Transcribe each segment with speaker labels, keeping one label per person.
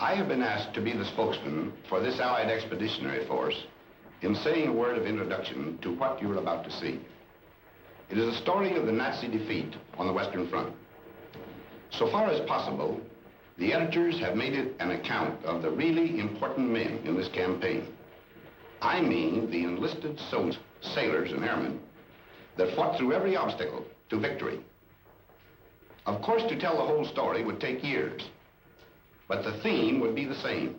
Speaker 1: I have been asked to be the spokesman for this Allied Expeditionary Force in saying a word of introduction to what you're about to see. It is a story of the Nazi defeat on the Western Front. So far as possible, the editors have made it an account of the really important men in this campaign. I mean the enlisted soldiers, sailors, and airmen that fought through every obstacle to victory. Of course, to tell the whole story would take years, but the theme would be the same.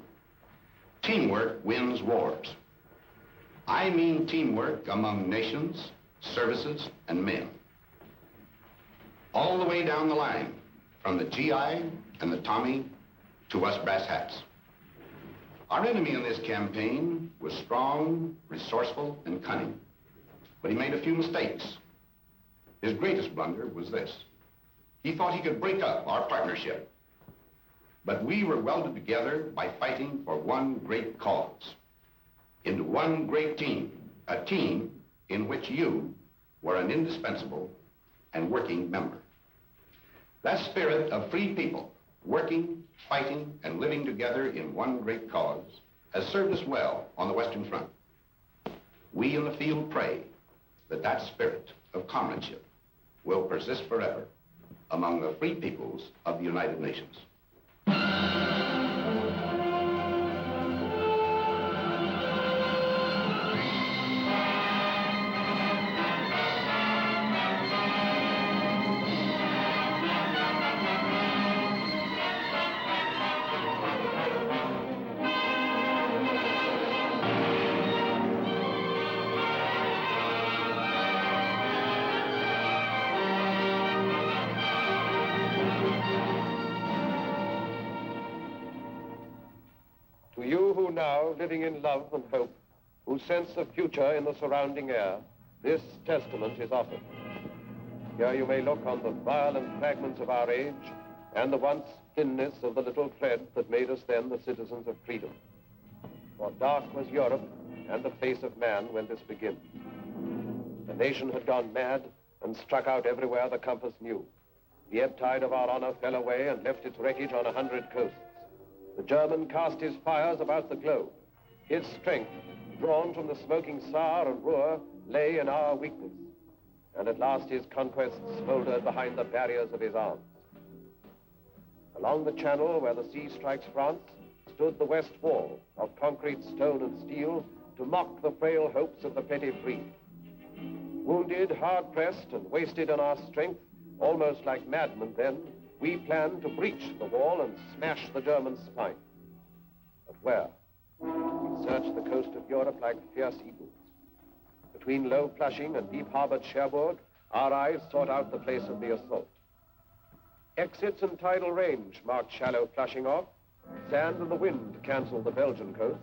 Speaker 1: Teamwork wins wars. I mean teamwork among nations, services, and men. All the way down the line, from the GI and the Tommy to us brass hats. Our enemy in this campaign was strong, resourceful, and cunning, but he made a few mistakes. His greatest blunder was this. He thought he could break up our partnership. But we were welded together by fighting for one great cause, into one great team, a team in which you were an indispensable and working member. That spirit of free people, working, fighting, and living together in one great cause, has served us well on the Western Front. We in the field pray that that spirit of comradeship will persist forever among the free peoples of the United Nations.
Speaker 2: To you who now, living in love and hope, who sense the future in the surrounding air, this testament is offered. Here you may look on the violent fragments of our age and the once thinness of the little thread that made us then the citizens of freedom. For dark was Europe and the face of man when this began. The nation had gone mad and struck out everywhere the compass knew. The ebb tide of our honor fell away and left its wreckage on 100 coasts. The German cast his fires about the globe. His strength, drawn from the smoking Saar and Ruhr, lay in our weakness. And at last his conquests smoldered behind the barriers of his arms. Along the channel where the sea strikes France stood the West Wall of concrete, stone, and steel to mock the frail hopes of the petty free. Wounded, hard-pressed, and wasted on our strength, almost like madmen then, we planned to breach the wall and smash the German spine. But where? We searched the coast of Europe like fierce eagles. Between low Flushing and deep-harbored Cherbourg, our eyes sought out the place of the assault. Exits and tidal range marked shallow Flushing off. Sand and the wind canceled the Belgian coast.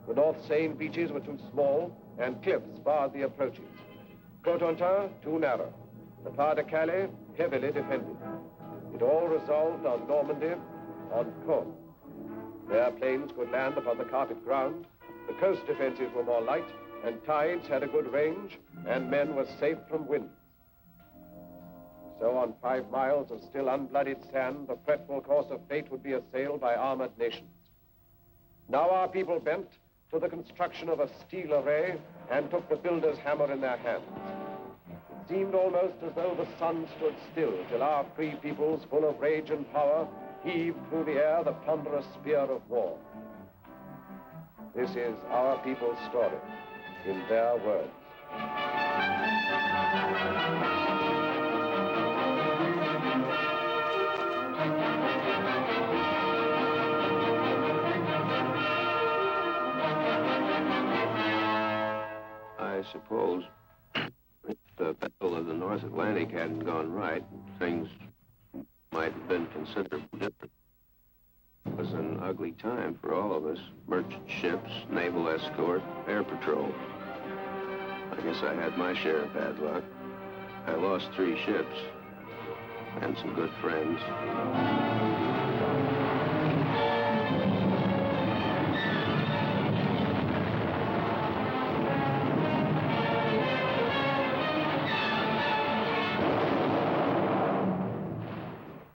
Speaker 2: The North Seine beaches were too small, and cliffs barred the approaches. Cotentin, too narrow. The Pas-de-Calais, heavily defended. It all resolved on Normandy, on Caen. There planes could land upon the carpet ground, the coast defenses were more light, and tides had a good range, and men were safe from winds. So on 5 miles of still unbloodied sand, the fretful course of fate would be assailed by armored nations. Now our people bent to the construction of a steel array and took the builder's hammer in their hands. It seemed almost as though the sun stood still till our free peoples, full of rage and power, heaved through the air the ponderous spear of war. This is our people's story, in their words.
Speaker 3: I suppose if the Battle of the North Atlantic hadn't gone right, things might have been considerably different. It was an ugly time for all of us. Merchant ships, naval escort, air patrol. I guess I had my share of bad luck. I lost 3 ships and some good friends.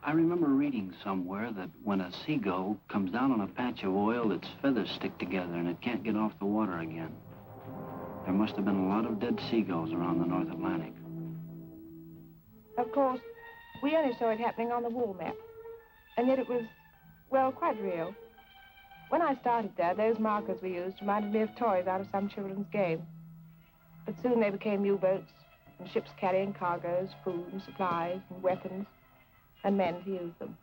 Speaker 4: I remember reading somewhere that when a seagull comes down on a patch of oil, its feathers stick together and it can't get off the water again. There must have been a lot of dead seagulls around the North Atlantic.
Speaker 5: Of course, we only saw it happening on the wall map. And yet it was, well, quite real. When I started there, those markers we used reminded me of toys out of some children's game. But soon they became U-boats and ships carrying cargoes, food and supplies and weapons, and men to use them.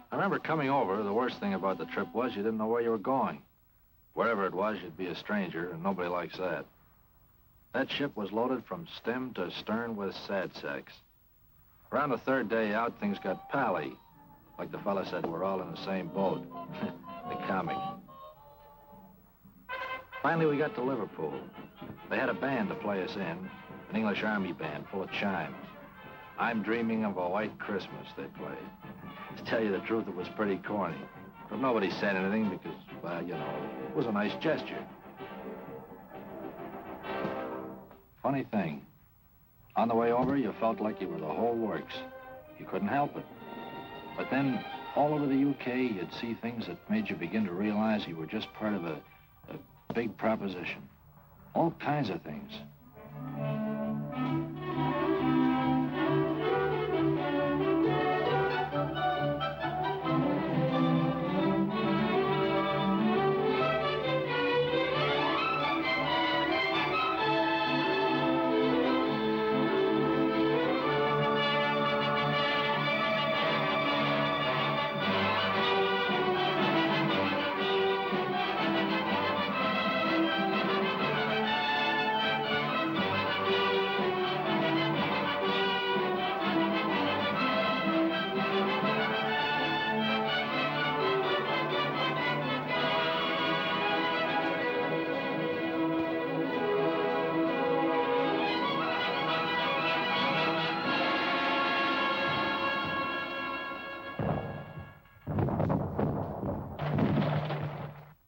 Speaker 6: I remember coming over, the worst thing about the trip was you didn't know where you were going. Wherever it was, you'd be a stranger, and nobody likes that. That ship was loaded from stem to stern with sad sacks. Around the third day out, things got pally. Like the fella said, we're all in the same boat. The comic. Finally, we got to Liverpool. They had a band to play us in, an English Army band full of chimes. I'm Dreaming of a White Christmas, they played. To tell you the truth, it was pretty corny. But nobody said anything because, well, you know, it was a nice gesture. Funny thing, on the way over, you felt like you were the whole works. You couldn't help it. But then, all over the UK, you'd see things that made you begin to realize you were just part of a big proposition. All kinds of things.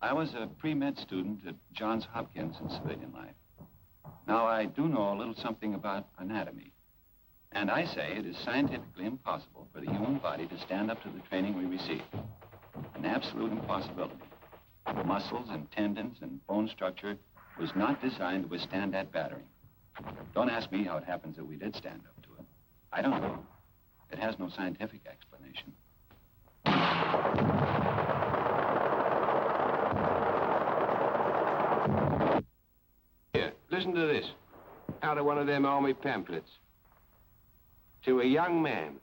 Speaker 7: I was a pre-med student at Johns Hopkins in civilian life. Now, I do know a little something about anatomy. And I say it is scientifically impossible for the human body to stand up to the training we receive. An absolute impossibility. Muscles and tendons and bone structure was not designed to withstand that battering. Don't ask me how it happens that we did stand up to it. I don't know. It has no scientific explanation.
Speaker 3: Here, listen to this, out of one of them army pamphlets. To a young man,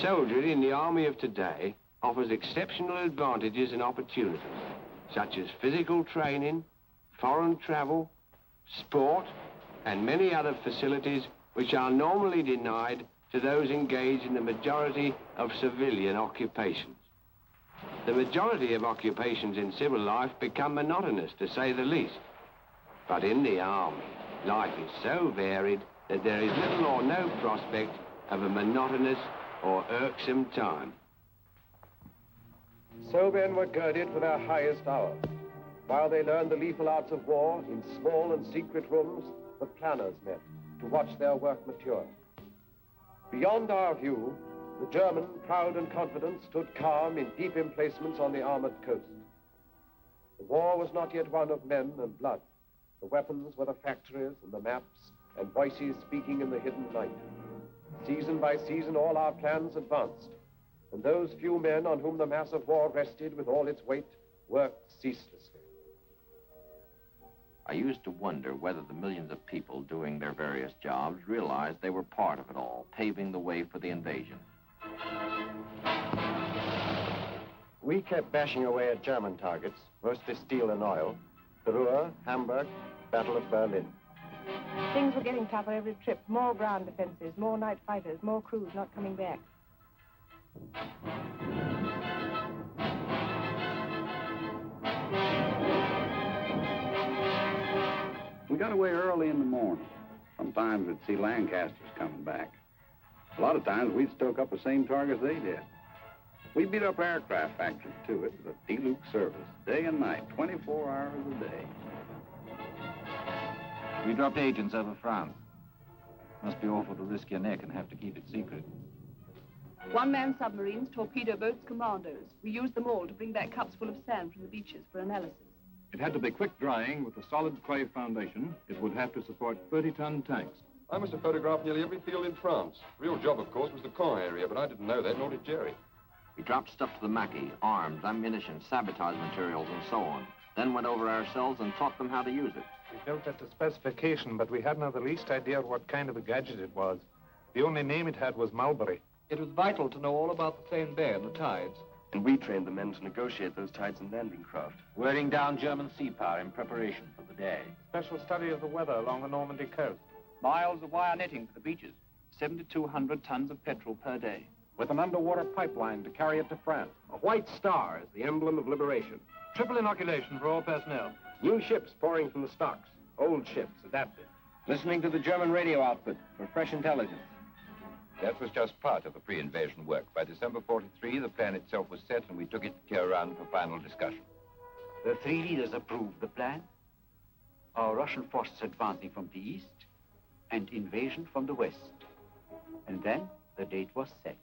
Speaker 3: soldiering in the army of today offers exceptional advantages and opportunities, such as physical training, foreign travel, sport, and many other facilities which are normally denied to those engaged in the majority of civilian occupations. The majority of occupations in civil life become monotonous, to say the least. But in the army, life is so varied that there is little or no prospect of a monotonous or irksome time.
Speaker 2: So men were girded for their highest hour. While they learned the lethal arts of war, in small and secret rooms, the planners met to watch their work mature. Beyond our view, the German, proud and confident, stood calm in deep emplacements on the armored coast. The war was not yet one of men and blood. The weapons were the factories and the maps and voices speaking in the hidden night. Season by season, all our plans advanced, and those few men on whom the mass of war rested with all its weight worked ceaselessly.
Speaker 8: I used to wonder whether the millions of people doing their various jobs realized they were part of it all, paving the way for the invasion.
Speaker 9: We kept bashing away at German targets, mostly steel and oil. The Ruhr, Hamburg, Battle of Berlin.
Speaker 5: Things were getting tougher every trip. More ground defenses, more night fighters, more crews not coming back.
Speaker 10: We got away early in the morning. Sometimes we'd see Lancasters coming back. A lot of times we'd stoke up the same targets they did. We beat up aircraft factories, too. It was a D-Luke service, day and night, 24 hours a day.
Speaker 6: We dropped agents over France.
Speaker 7: Must be awful to risk your neck and have to keep it secret.
Speaker 11: One-man submarines, torpedo boats, commandos. We used them all to bring back cups full of sand from the beaches for analysis.
Speaker 12: It had to be quick drying with a solid clay foundation. It would have to support 30-ton tanks.
Speaker 13: I must have photographed nearly every field in France. Real job, of course, was the Caen area, but I didn't know that, nor did Jerry.
Speaker 8: We dropped stuff to the Mackie, arms, ammunition, sabotage materials, and so on. Then went over ourselves and taught them how to use it.
Speaker 14: We built it to specification, but we hadn't the least idea what kind of a gadget it was. The only name it had was Mulberry.
Speaker 15: It was vital to know all about the Seine Bay and the tides. And we trained the men to negotiate those tides and landing craft.
Speaker 16: Wearing down German sea power in preparation for the day.
Speaker 14: Special study of the weather along the Normandy coast.
Speaker 17: Miles of wire netting for the beaches. 7,200 tons of petrol per day.
Speaker 2: With an underwater pipeline to carry it to France. A white star is the emblem of liberation.
Speaker 14: Triple inoculation for all personnel.
Speaker 2: New ships pouring from the stocks. Old ships adapted.
Speaker 15: Listening to the German radio output for fresh intelligence.
Speaker 18: That was just part of the pre-invasion work. By December 43, the plan itself was set, and we took it to Tehran for final discussion.
Speaker 4: The three leaders approved the plan. Our Russian forces advancing from the east and invasion from the west. And then the date was set.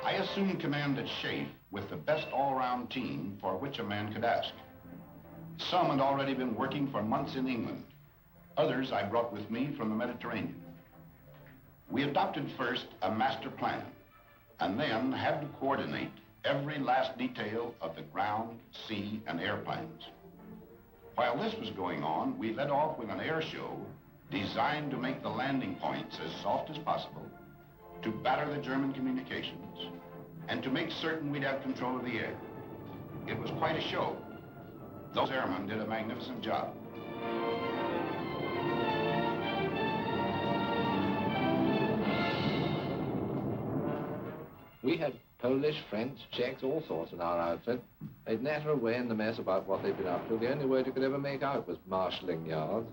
Speaker 1: I assumed command at Shafe with the best all-round team for which a man could ask. Some had already been working for months in England. Others I brought with me from the Mediterranean. We adopted first a master plan, and then had to coordinate every last detail of the ground, sea, and air plans. While this was going on, we led off with an air show designed to make the landing points as soft as possible, to batter the German communications, and to make certain we'd have control of the air. It was quite a show. Those airmen did a magnificent job.
Speaker 3: We had Polish, French, Czechs, all sorts in our outfit. They'd natter away in the mess about what they'd been up to. The only word you could ever make out was marshalling yards.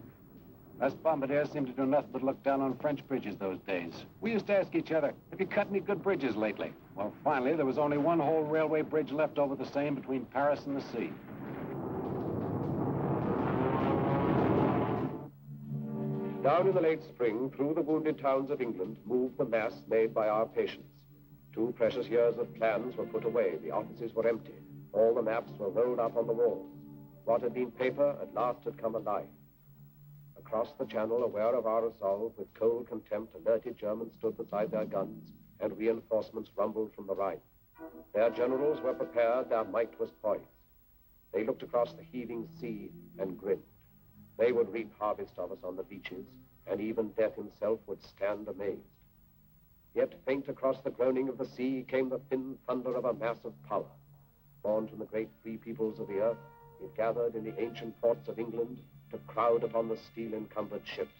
Speaker 2: Us bombardiers seemed to do nothing but look down on French bridges those days. We used to ask each other, have you cut any good bridges lately? Well, finally, there was only one whole railway bridge left over the Seine between Paris and the sea. Down in the late spring, through the wounded towns of England, moved the mass made by our patients. 2 precious years of plans were put away. The offices were empty. All the maps were rolled up on the walls. What had been paper at last had come alive. Across the channel, aware of our resolve, with cold contempt, alerted Germans stood beside their guns, and reinforcements rumbled from the Rhine. Their generals were prepared, their might was poised. They looked across the heaving sea and grinned. They would reap harvest of us on the beaches, and even death himself would stand amazed. Yet faint across the groaning of the sea came the thin thunder of a mass of power. Born from the great free peoples of the earth, it gathered in the ancient ports of England to crowd upon the steel-encumbered ships.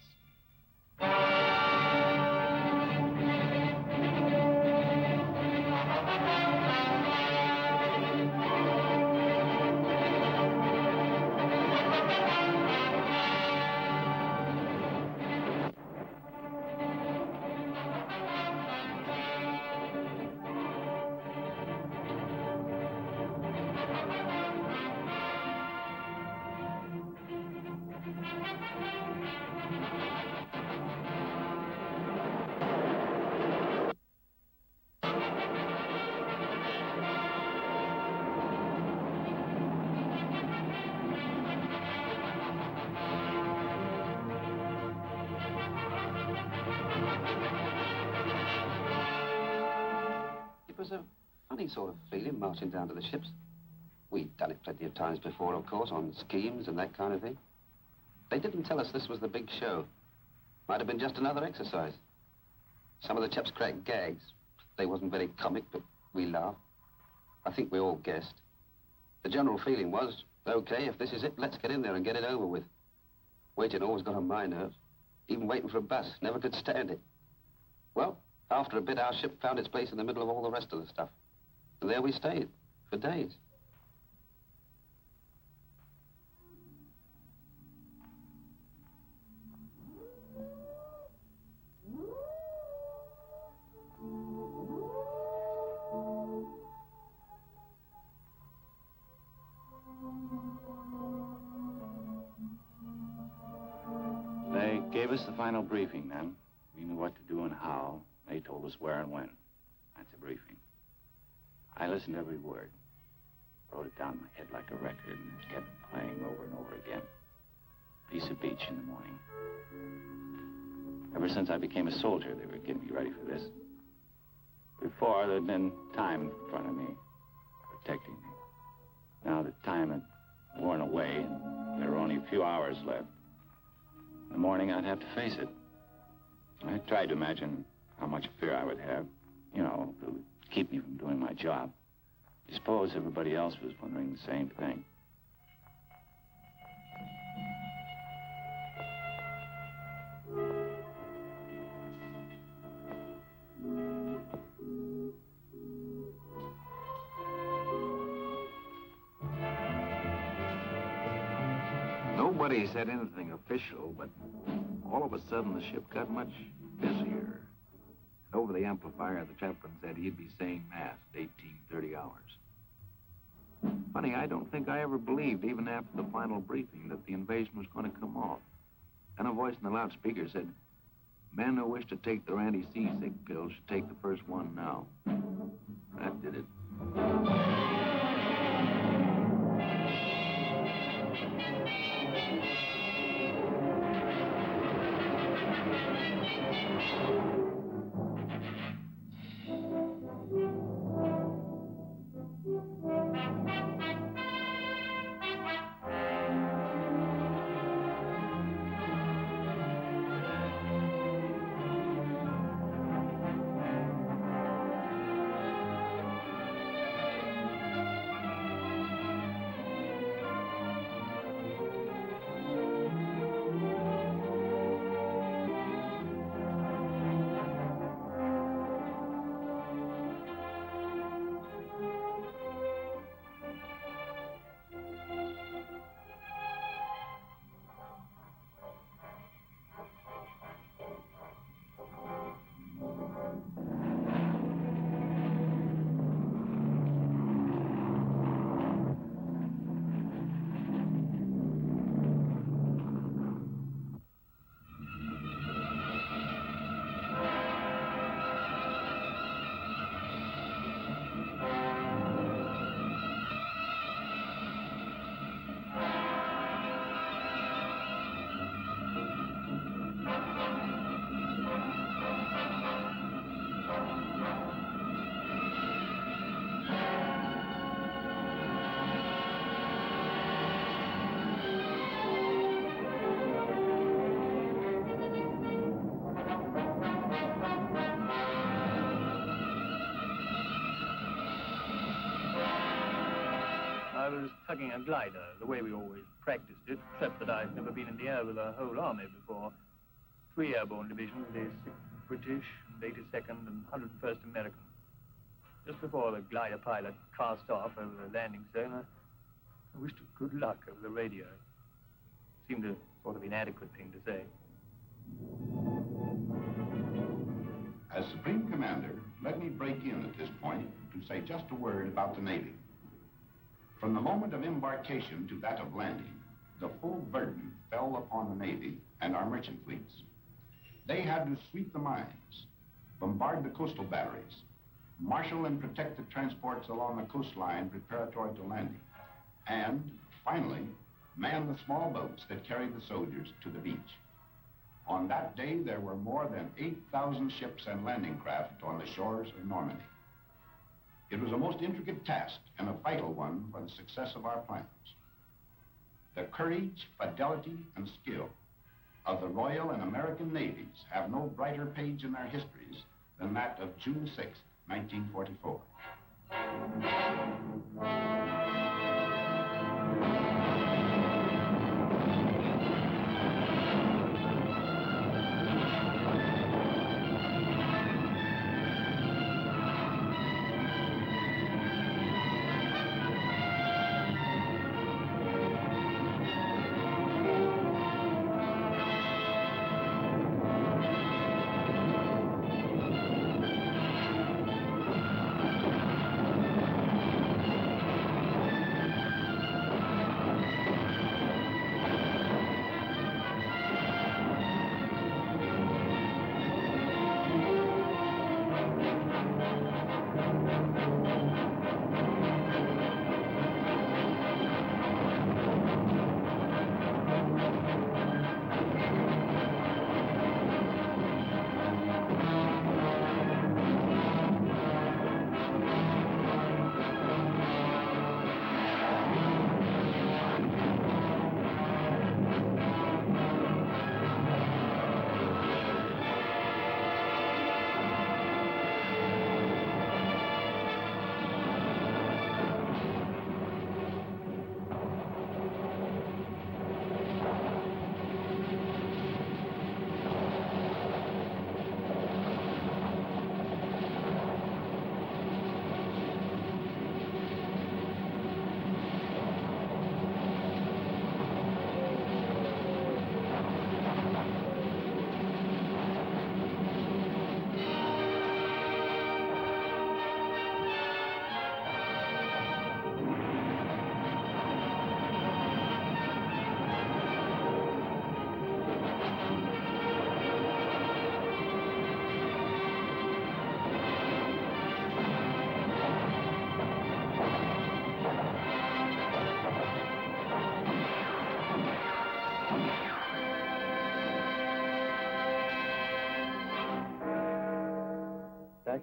Speaker 4: It was a funny sort of feeling marching down to the ships. We'd done it plenty of times before, of course, on schemes and that kind of thing. They didn't tell us this was the big show. Might have been just another exercise. Some of the chaps cracked gags. They wasn't very comic, but we laughed. I think we all guessed. The general feeling was, okay, if this is it, let's get in there and get it over with. Waiting always got on my nerves. Even waiting for a bus, never could stand it. Well, after a bit, our ship found its place in the middle of all the rest of the stuff. And there we stayed, for days.
Speaker 7: gave us the final briefing then. We knew what to do and how. They told us where and when. That's a briefing. I listened to every word. Wrote it down in my head like a record and it kept playing over and over again. Piece of beach in the morning. Ever since I became a soldier, they were getting me ready for this. Before, there'd been time in front of me, protecting me. Now the time had worn away and there were only a few hours left. In the morning, I'd have to face it. I tried to imagine how much fear I would have, you know, if it would keep me from doing my job. I suppose everybody else was wondering the same thing.
Speaker 6: Nobody said anything official, but all of a sudden the ship got much busier. And over the amplifier, the chaplain said he'd be saying Mass at 18:30 hours. Funny, I don't think I ever believed, even after the final briefing, that the invasion was going to come off. Then a voice in the loudspeaker said, men who wish to take their anti-seasick pills should take the first one now. That did it.
Speaker 17: I was tugging a glider, the way we always practiced it, except that I've never been in the air with a whole army before. 3 airborne divisions, the 6th British, and 82nd and 101st American. Just before the glider pilot cast off over the landing zone, I wished her good luck over the radio. It seemed a sort of inadequate thing to say.
Speaker 1: As Supreme Commander, let me break in at this point to say just a word about the Navy. From the moment of embarkation to that of landing, the full burden fell upon the Navy and our merchant fleets. They had to sweep the mines, bombard the coastal batteries, marshal and protect the transports along the coastline preparatory to landing, and, finally, man the small boats that carried the soldiers to the beach. On that day, there were more than 8,000 ships and landing craft on the shores of Normandy. It was a most intricate task and a vital one for the success of our plans. The courage, fidelity, and skill of the Royal and American Navies have no brighter page in their histories than that of June 6, 1944.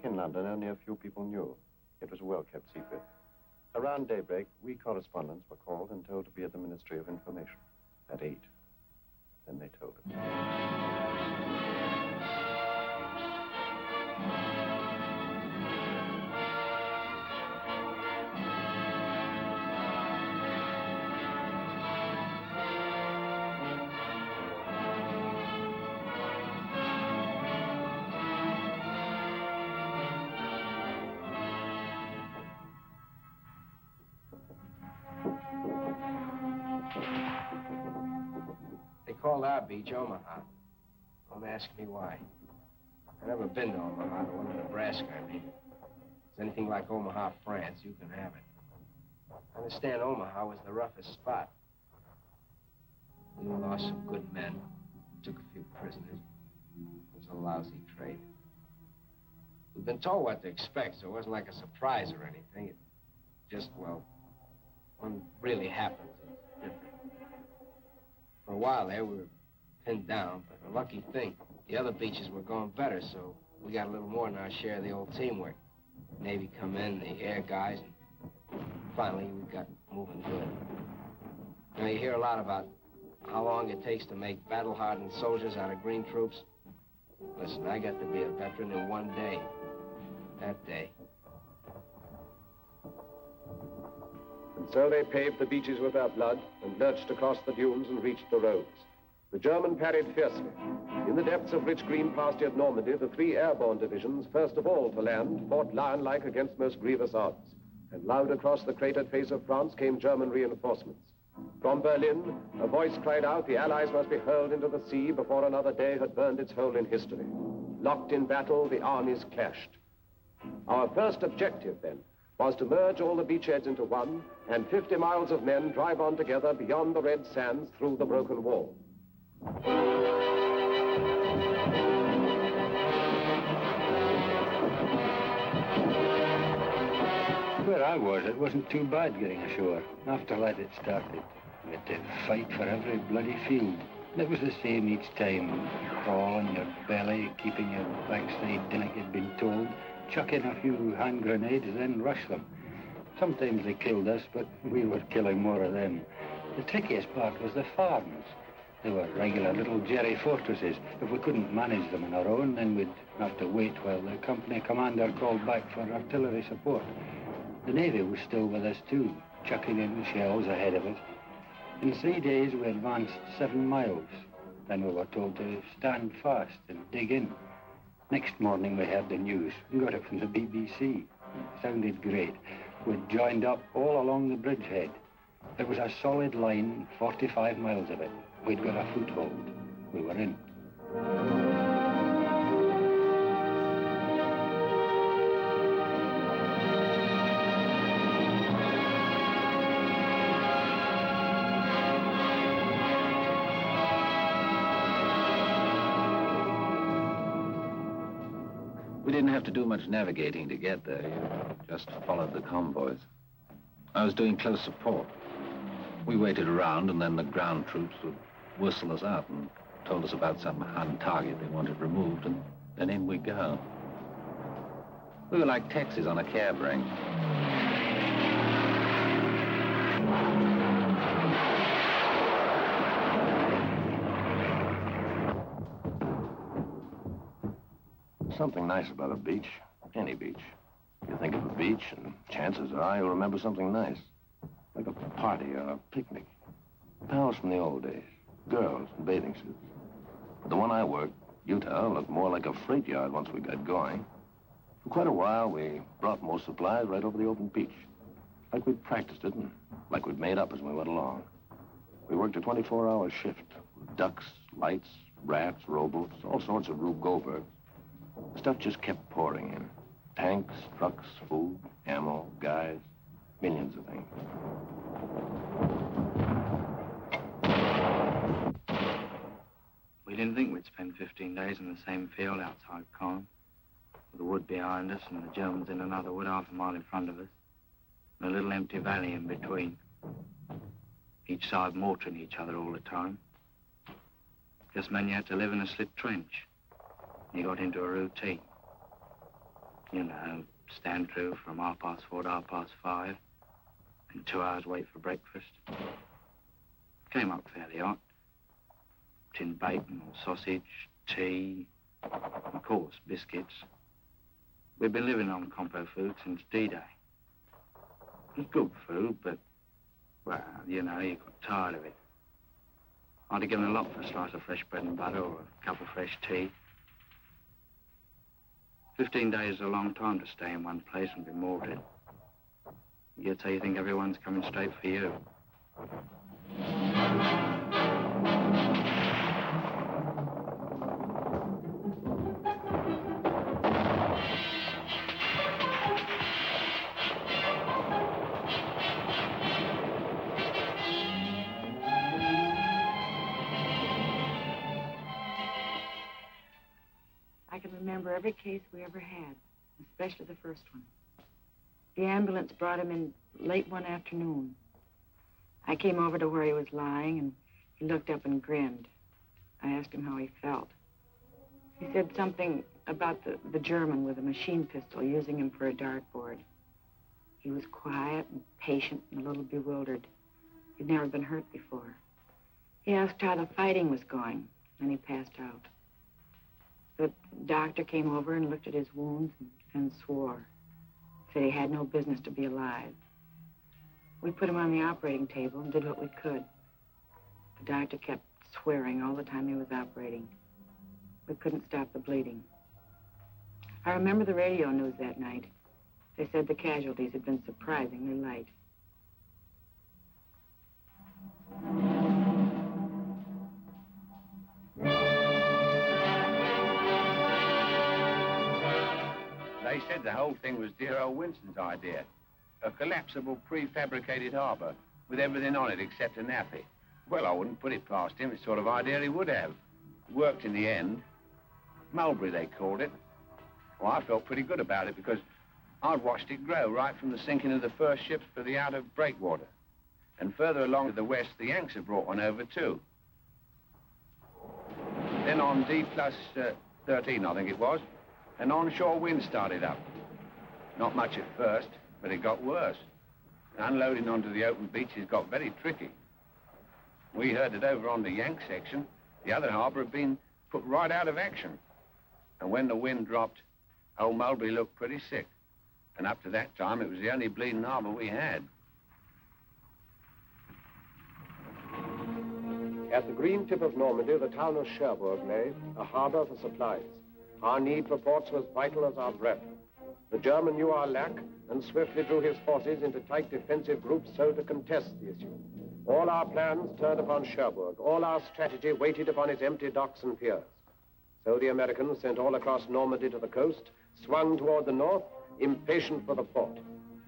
Speaker 9: Back in London, only a few people knew. It was a well-kept secret. Around daybreak, we correspondents were called and told to be at the Ministry of Information at 8. Then they told us.
Speaker 19: They called our beach Omaha. Don't ask me why. I've never been to Omaha, the one in Nebraska, I mean. If it's anything like Omaha, France, you can have it. I understand Omaha was the roughest spot. We lost some good men, took a few prisoners. It was a lousy trade. We've been told what to expect, so it wasn't like a surprise or anything. It just, well, when really happens, it's different. For a while there, we were pinned down, but a lucky thing, the other beaches were going better, so we got a little more than our share of the old teamwork. Navy come in, the air guys, and finally we got moving good. Now, you hear a lot about how long it takes to make battle-hardened soldiers out of green troops. Listen, I got to be a veteran in one day. That day.
Speaker 2: And so they paved the beaches with their blood and lurched across the dunes and reached the roads. The German parried fiercely. In the depths of rich green pastured Normandy, the 3 airborne divisions, first of all to land, fought lion-like against most grievous odds. And loud across the cratered face of France came German reinforcements. From Berlin, a voice cried out the Allies must be hurled into the sea before another day had burned its hole in history. Locked in battle, the armies clashed. Our first objective, then, was to merge all the beachheads into one, and 50 miles of men drive on together beyond the red sands through the broken wall.
Speaker 20: Where I was, it wasn't too bad getting ashore. After that, it started. We had to fight for every bloody field. It was the same each time. Crawl on your belly, keeping your backside down like you'd been told. Chuck in a few hand grenades, then rush them. Sometimes they killed us, but we were killing more of them. The trickiest part was the farms. They were regular little jerry fortresses. If we couldn't manage them on our own, then we'd have to wait while the company commander called back for artillery support. The Navy was still with us too, chucking in shells ahead of us. In 3 days, we advanced 7 miles. Then we were told to stand fast and dig in. Next morning, we heard the news. We got it from the BBC. It sounded great. We'd joined up all along the bridgehead. It was a solid line, 45 miles of it. We'd got a foothold. We were in.
Speaker 6: We didn't have to do much navigating to get there. Just followed the convoys. I was doing close support. We waited around, and then the ground troops would whistle us out and told us about some Hun target they wanted removed, and then in we go. We were like taxis on a cab ring.
Speaker 3: Something nice about a beach, any beach. You think of a beach, and chances are you'll remember something nice. Like a party or a picnic. Pals from the old days. Girls in bathing suits. But the one I worked, Utah, looked more like a freight yard once we got going. For quite a while, we brought most supplies right over the open beach. Like we'd practiced it, and like we'd made up as we went along. We worked a 24-hour shift. With ducks, lights, rafts, rowboats, all sorts of Rube Goldbergs. Stuff just kept pouring in. Tanks, trucks, food, ammo, guys, millions of things.
Speaker 20: We didn't think we'd spend 15 days in the same field outside Caen, with the wood behind us and the Germans in another wood half a mile in front of us, and a little empty valley in between. Each side mortaring each other all the time. Just meant you had to live in a slit trench. You got into a routine. You know, stand through from 4:30 to 5:30, and 2 hours wait for breakfast. Came up fairly hot. Tin bacon, sausage, tea, of course, biscuits. We've been living on compo food since D-Day. It was good food, but, well, you know, you got tired of it. I'd have given a lot for a slice of fresh bread and butter or a cup of fresh tea. 15 days is a long time to stay in one place and be mortared. Yet you think everyone's coming straight for you.
Speaker 21: I can remember every case we ever had, especially the first one. The ambulance brought him in late one afternoon. I came over to where he was lying, and he looked up and grinned. I asked him how he felt. He said something about the German with a machine pistol, using him for a dartboard. He was quiet and patient and a little bewildered. He'd never been hurt before. He asked how the fighting was going, and he passed out. The doctor came over and looked at his wounds and swore. Said he had no business to be alive. We put him on the operating table and did what we could. The doctor kept swearing all the time he was operating. We couldn't stop the bleeding. I remember the radio news that night. They said the casualties had been surprisingly light.
Speaker 10: They said the whole thing was dear old Winston's idea. A collapsible prefabricated harbor with everything on it except a nappy. Well, I wouldn't put it past him. It's the sort of idea he would have. It worked in the end. Mulberry, they called it. Well, I felt pretty good about it because I'd watched it grow right from the sinking of the first ships for the out of breakwater. And further along to the west, the Yanks had brought one over, too. Then on D+13, I think it was, an onshore wind started up. Not much at first, but it got worse. Unloading onto the open beaches got very tricky. We heard that over on the Yank section, the other harbor had been put right out of action. And when the wind dropped, old Mulberry looked pretty sick. And up to that time, it was the only bleeding harbor we had.
Speaker 2: At the green tip of Normandy, the town of Cherbourg lay, a harbor for supplies. Our need for ports was vital as our breath. The German knew our lack and swiftly drew his forces into tight defensive groups so to contest the issue. All our plans turned upon Cherbourg. All our strategy waited upon its empty docks and piers. So the Americans, sent all across Normandy to the coast, swung toward the north, impatient for the port.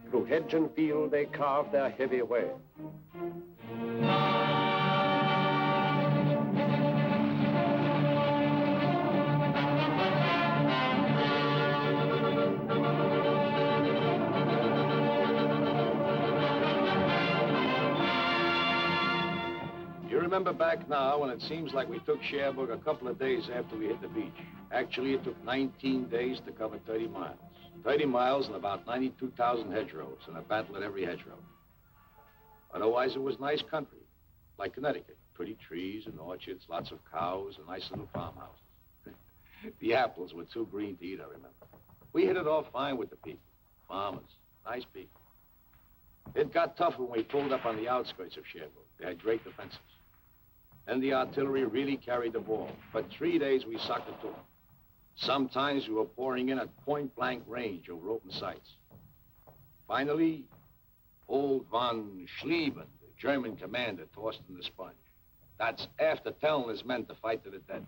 Speaker 2: Through hedge and field, they carved their heavy way.
Speaker 16: You remember back now when it seems like we took Cherbourg a couple of days after we hit the beach. Actually, it took 19 days to cover 30 miles. 30 miles and about 92,000 hedgerows, and a battle at every hedgerow. Otherwise, it was nice country, like Connecticut. Pretty trees and orchards, lots of cows, and nice little farmhouses. The apples were too green to eat, I remember. We hit it off fine with the people. Farmers, nice people. It got tough when we pulled up on the outskirts of Cherbourg. They had great defenses. Then the artillery really carried the ball. For 3 days, we sucked it to them. Sometimes we were pouring in at point-blank range over open sights. Finally, old von Schlieben, the German commander, tossed in the sponge. That's after telling his men to fight to the death.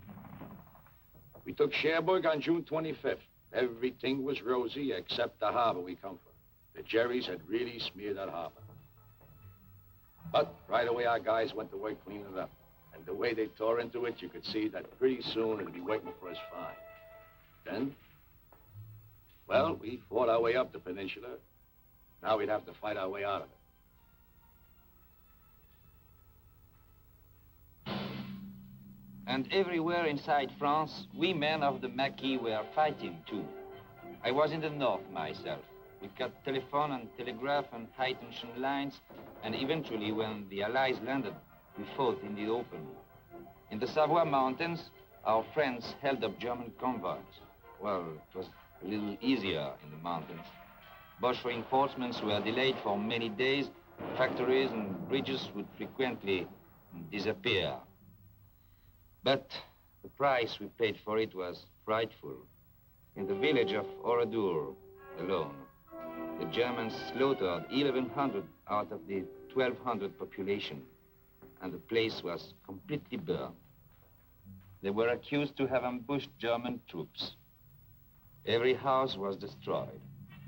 Speaker 16: We took Cherbourg on June 25th. Everything was rosy except the harbor we come from. The Jerrys had really smeared that harbor. But right away, our guys went to work cleaning it up. And the way they tore into it, you could see that pretty soon it'd be waiting for us fine. Then, well, we fought our way up the peninsula. Now we'd have to fight our way out of it.
Speaker 22: And everywhere inside France, we men of the Maquis were fighting too.
Speaker 8: I was in the north myself. We cut telephone and telegraph and high-tension lines, and eventually, when the Allies landed, we fought in the open. In the Savoy Mountains, our friends held up German convoys. Well, it was a little easier in the mountains. Boche reinforcements were delayed for many days. Factories and bridges would frequently disappear. But the price we paid for it was frightful. In the village of Oradour alone, the Germans slaughtered 1,100 out of the 1,200 population, and the place was completely burned. They were accused to have ambushed German troops. Every house was destroyed.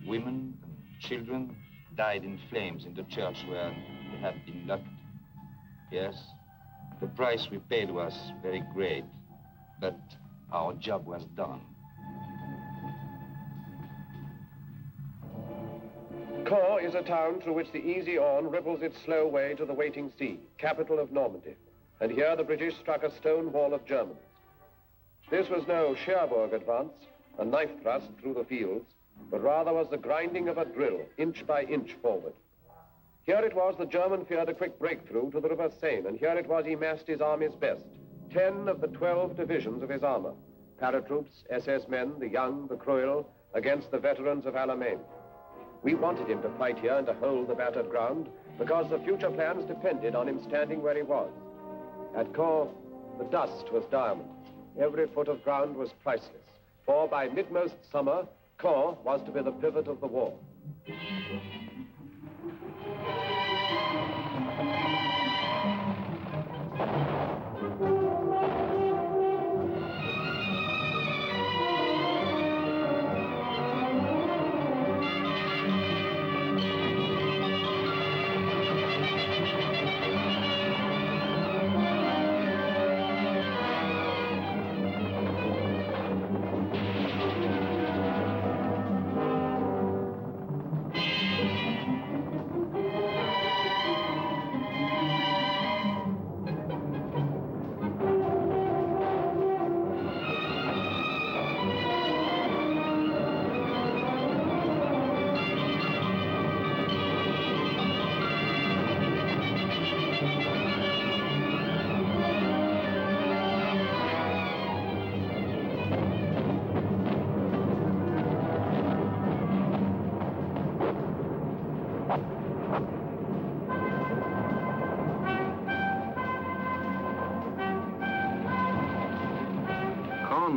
Speaker 8: Women and children died in flames in the church where they had been locked. Yes, the price we paid was very great, but our job was done.
Speaker 2: Caen is a town through which the easy Orne ripples its slow way to the waiting sea, capital of Normandy. And here the British struck a stone wall of Germans. This was no Cherbourg advance, a knife thrust through the fields, but rather was the grinding of a drill, inch by inch forward. Here it was the German feared a quick breakthrough to the River Seine, and here it was he massed his army's best, 10 of the 12 divisions of his armor, paratroops, SS men, the young, the cruel, against the veterans of Alamein. We wanted him to fight here and to hold the battered ground, because the future plans depended on him standing where he was. At Caen, the dust was diamonds. Every foot of ground was priceless, for by mid-most summer, Caen was to be the pivot of the war.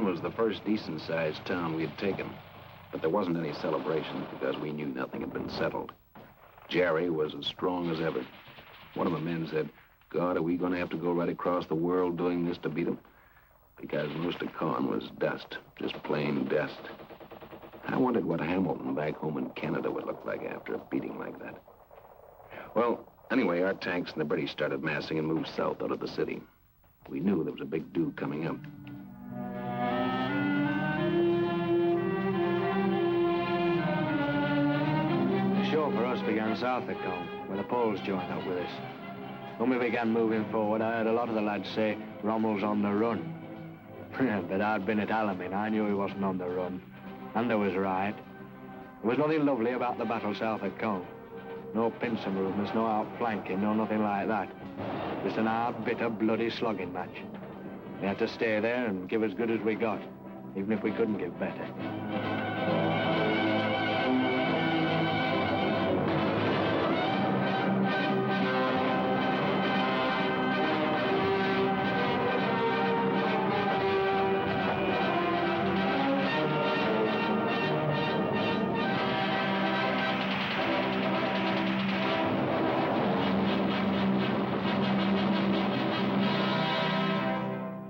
Speaker 5: Was the first decent-sized town we had taken, but there wasn't any celebration because we knew nothing had been settled. Jerry was as strong as ever. One of the men said, "God, are we going to have to go right across the world doing this to beat them?" Because most of Caen was dust, just plain dust. I wondered what Hamilton back home in Canada would look like after a beating like that. Well, anyway, our tanks and the British started massing and moved south out of the city. We knew there was a big do coming up.
Speaker 20: The show for us began south of Caen, where the Poles joined up with us. When we began moving forward, I heard a lot of the lads say Rommel's on the run. But I'd been at Alamein, I knew he wasn't on the run. And I was right. There was nothing lovely about the battle south of Caen. No pincer movements, no outflanking, no nothing like that. Just an hard, bitter, bloody slugging match. We had to stay there and give as good as we got, even if we couldn't give better.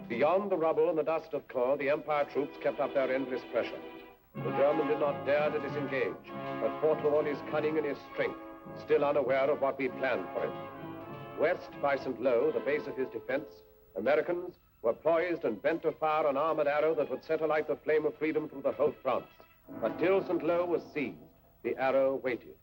Speaker 2: Beyond the rubble and the dust of Caen, the Empire troops kept up their endless pressure. The German did not dare to disengage, but fought with all his cunning and his strength, still unaware of what we planned for him. West by St. Lo, the base of his defense, Americans were poised and bent to fire an armored arrow that would set alight the flame of freedom through the whole of France. But till St. Lo was seized, the arrow waited.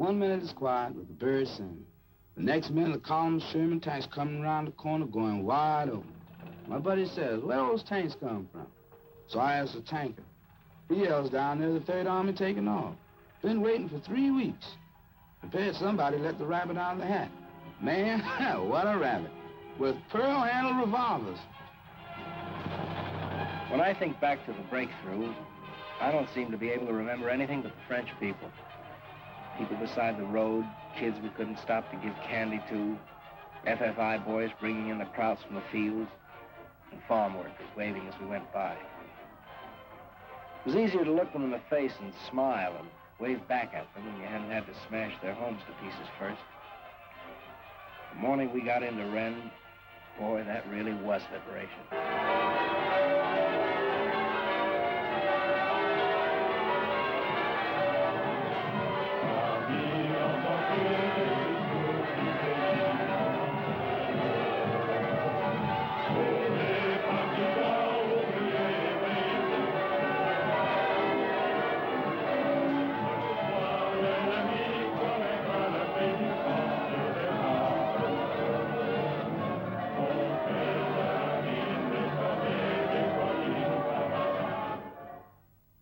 Speaker 11: 1 minute it's quiet with the birds singing. The next minute, the column of Sherman tanks coming around the corner going wide open. My buddy says, where those tanks come from? So I asked the tanker. He yells down there, the Third Army taking off. Been waiting for 3 weeks. Prepared somebody let the rabbit out of the hat. Man, what a rabbit. With pearl-handled revolvers.
Speaker 19: When I think back to the breakthrough, I don't seem to be able to remember anything but the French people. People beside the road, kids we couldn't stop to give candy to, FFI boys bringing in the krauts from the fields, and farm workers waving as we went by. It was easier to look them in the face and smile and wave back at them when you hadn't had to smash their homes to pieces first. The morning we got into Rennes, boy, that really was liberation.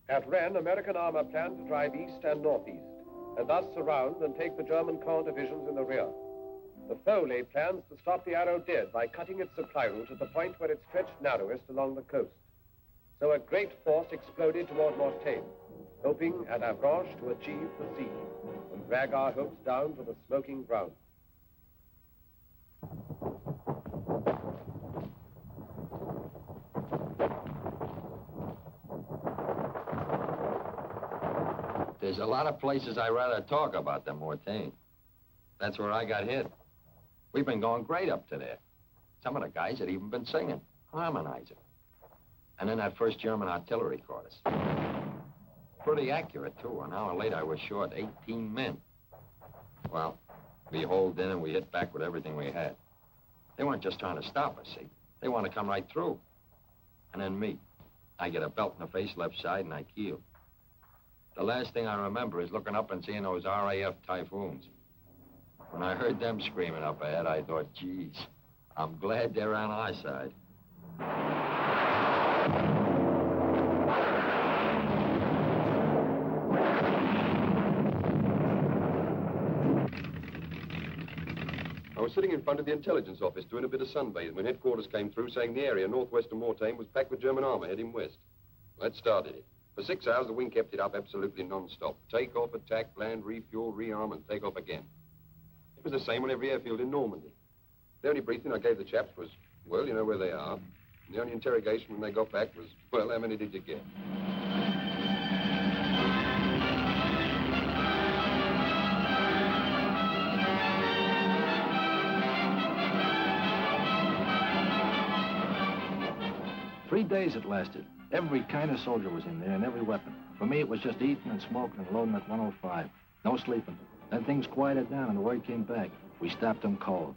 Speaker 2: At Rennes, American armor planned to drive east and northeast, and thus surround and take the German corps divisions in the rear. The foe laid plans to stop the arrow dead by cutting its supply route at the point where it stretched narrowest along the coast. So a great force exploded toward Mortagne, hoping at Avranches to achieve the sea and drag our hopes down to the smoking ground.
Speaker 5: There's a lot of places I'd rather talk about than Mortagne. That's where I got hit. We've been going great up to there. Some of the guys had even been singing, harmonizing. And then that first German artillery caught us. Pretty accurate, too. An hour later, I was short 18 men. Well, we holed in and we hit back with everything we had. They weren't just trying to stop us, see? They want to come right through. And then me. I get a belt in the face, left side, and I keel. The last thing I remember is looking up and seeing those RAF Typhoons. When I heard them screaming up ahead, I thought, geez, I'm glad they're on our side.
Speaker 13: I was sitting in front of the intelligence office doing a bit of sunbathing when headquarters came through saying the area northwest of Mortagne was packed with German armor heading west. Well, that started it. For 6 hours, the wing kept it up absolutely non-stop. Take off, attack, land, refuel, rearm, and take off again. It was the same on every airfield in Normandy. The only briefing I gave the chaps was, well, you know where they are. And the only interrogation when they got back was, well, how many did you get?
Speaker 6: Three days it lasted. Every kind of soldier was in there and every weapon. For me, it was just eating and smoking and loading at 105. No sleeping. Then things quieted down and the word came back. We stopped them cold.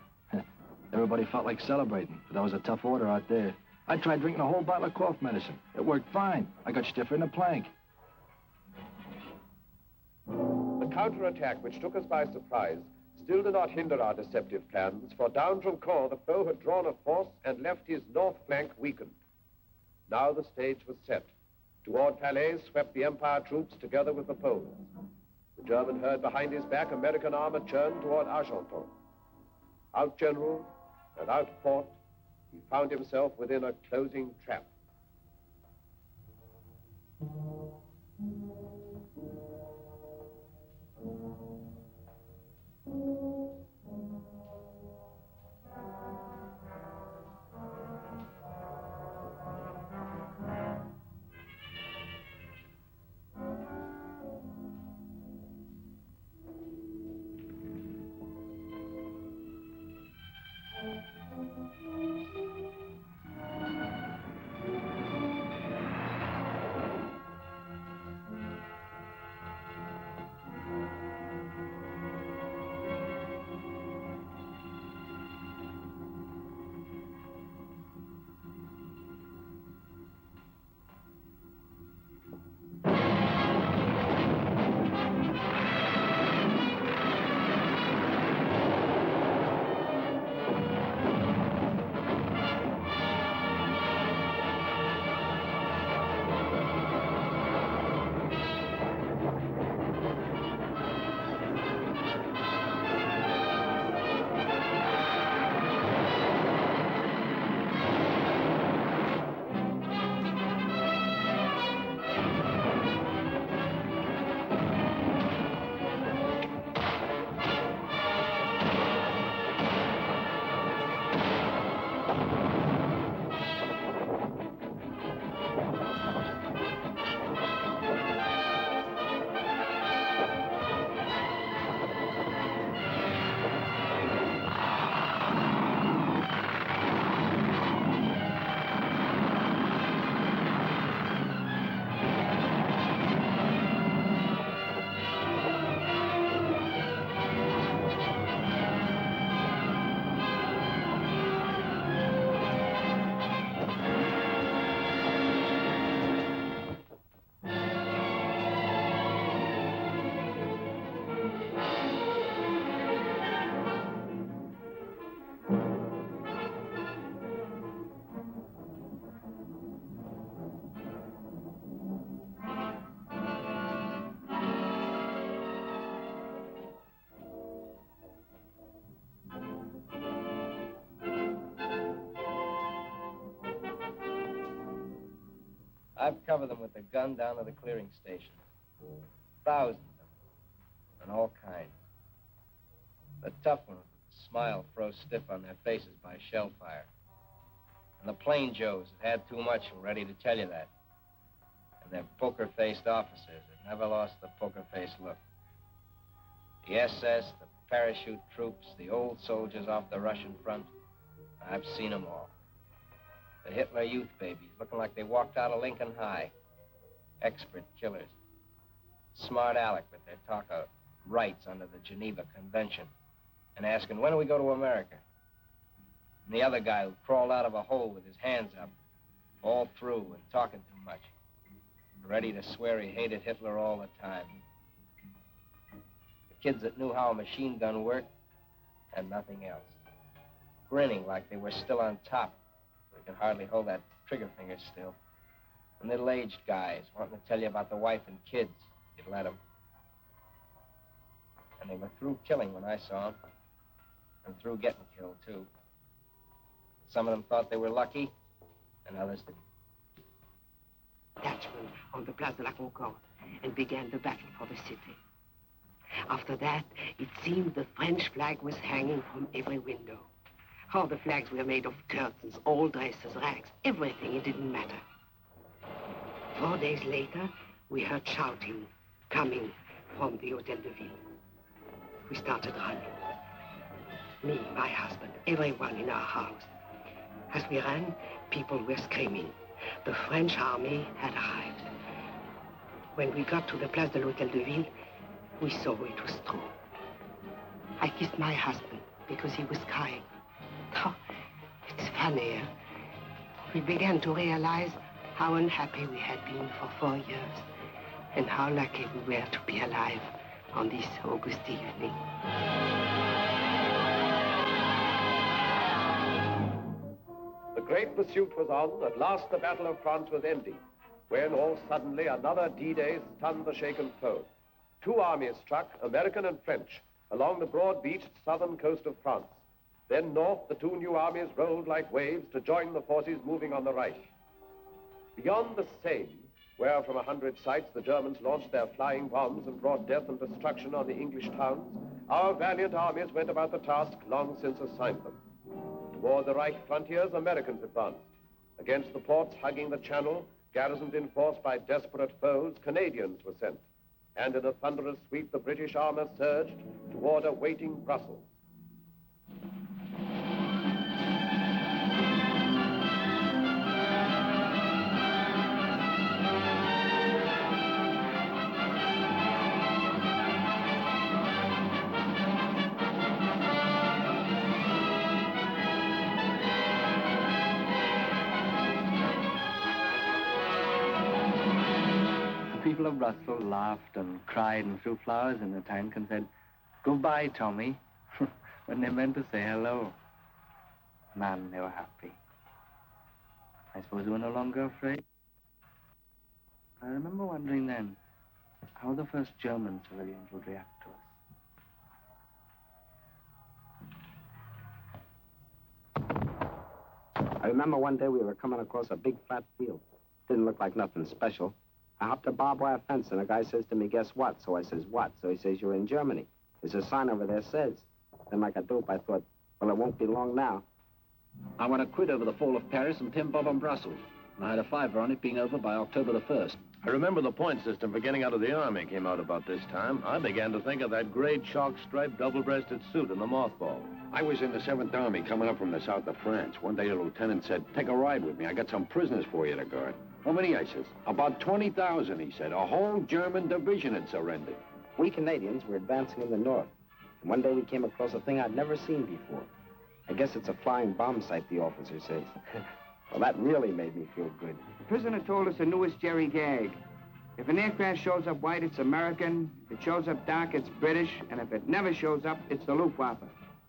Speaker 6: Everybody felt like celebrating, but that was a tough order out there. I tried drinking a whole bottle of cough medicine. It worked fine. I got stiffer in the plank.
Speaker 2: The counterattack, which took us by surprise, still did not hinder our deceptive plans, for down from Caen, the foe had drawn a force and left his north flank weakened. Now the stage was set. Toward Calais swept the Empire troops together with the Poles. The German heard behind his back American armor churned toward Argenton. Out-generaled and out-fought, he found himself within a closing trap.
Speaker 19: I've covered them with the gun down to the clearing station. Thousands of them, and all kinds. The tough ones with the smile froze stiff on their faces by shell fire. And the plain Joes that had too much were ready to tell you that. And their poker-faced officers that never lost the poker-faced look. The SS, the parachute troops, the old soldiers off the Russian front, I've seen them all. The Hitler youth babies looking like they walked out of Lincoln High. Expert killers. Smart Alec with their talk of rights under the Geneva Convention and asking, when do we go to America? And the other guy who crawled out of a hole with his hands up, all through and talking too much. Ready to swear he hated Hitler all the time. The kids that knew how a machine gun worked and nothing else. Grinning like they were still on top. They could hardly hold that trigger finger still. Middle-aged guys wanting to tell you about the wife and kids. You'd let them. And they were through killing when I saw them. And through getting killed, too. Some of them thought they were lucky, and others didn't.
Speaker 12: Dutchman on the Place de la Concorde and began the battle for the city. After that, it seemed the French flag was hanging from every window. All the flags were made of curtains, old dresses, rags, everything, it didn't matter. 4 days later, we heard shouting coming from the Hotel de Ville. We started running. Me, my husband, everyone in our house. As we ran, people were screaming. The French army had arrived. When we got to the Place de l'Hôtel de Ville, we saw it was true. I kissed my husband because he was crying. Oh, it's funny, eh? We began to realize how unhappy we had been for 4 years and how lucky we were to be alive on this August evening.
Speaker 2: The great pursuit was on. At last, the Battle of France was ending, when all suddenly another D-Day stunned the shaken foe. 2 armies struck, American and French, along the broad-beached southern coast of France. Then north, the 2 new armies rolled like waves to join the forces moving on the right. Beyond the Seine, where from 100 sites the Germans launched their flying bombs and brought death and destruction on the English towns, our valiant armies went about the task long since assigned them. Toward the Reich frontiers, Americans advanced. Against the ports hugging the Channel, garrisoned in force by desperate foes, Canadians were sent. And in a thunderous sweep, the British armor surged toward a waiting Brussels.
Speaker 22: The people of Brussels laughed and cried and threw flowers in the tank and said, "Goodbye, Tommy," when they meant to say hello. Man, they were happy. I suppose they were no longer afraid. I remember wondering then how the first German civilians would react to us.
Speaker 23: I remember one day we were coming across a big flat field. Didn't look like nothing special. I hopped a barbed wire fence, and the guy says to me, "Guess what?" So I says, "What?" So he says, "You're in Germany. There's a sign over there says." Then like a dope, I thought, well, it won't be long now.
Speaker 24: I want to quit over the fall of Paris and Tim Bob on Brussels. And I had a fiver on it being over by October the 1st.
Speaker 25: I remember the point system for getting out of the Army came out about this time. I began to think of that great chalk-striped double-breasted suit in the mothball.
Speaker 26: I was in the 7th Army coming up from the south of France. One day the lieutenant said, "Take a ride with me. I got some prisoners for you to guard." "How many?" I says. "About 20,000, he said. A whole German division had surrendered."
Speaker 23: We Canadians were advancing in the north. And one day we came across a thing I'd never seen before. I guess it's a flying bomb site, the officer says. Well, that really made me feel good.
Speaker 27: The prisoner told us the newest Jerry gag. If an aircraft shows up white, it's American. If it shows up dark, it's British. And if it never shows up, it's the Luftwaffe.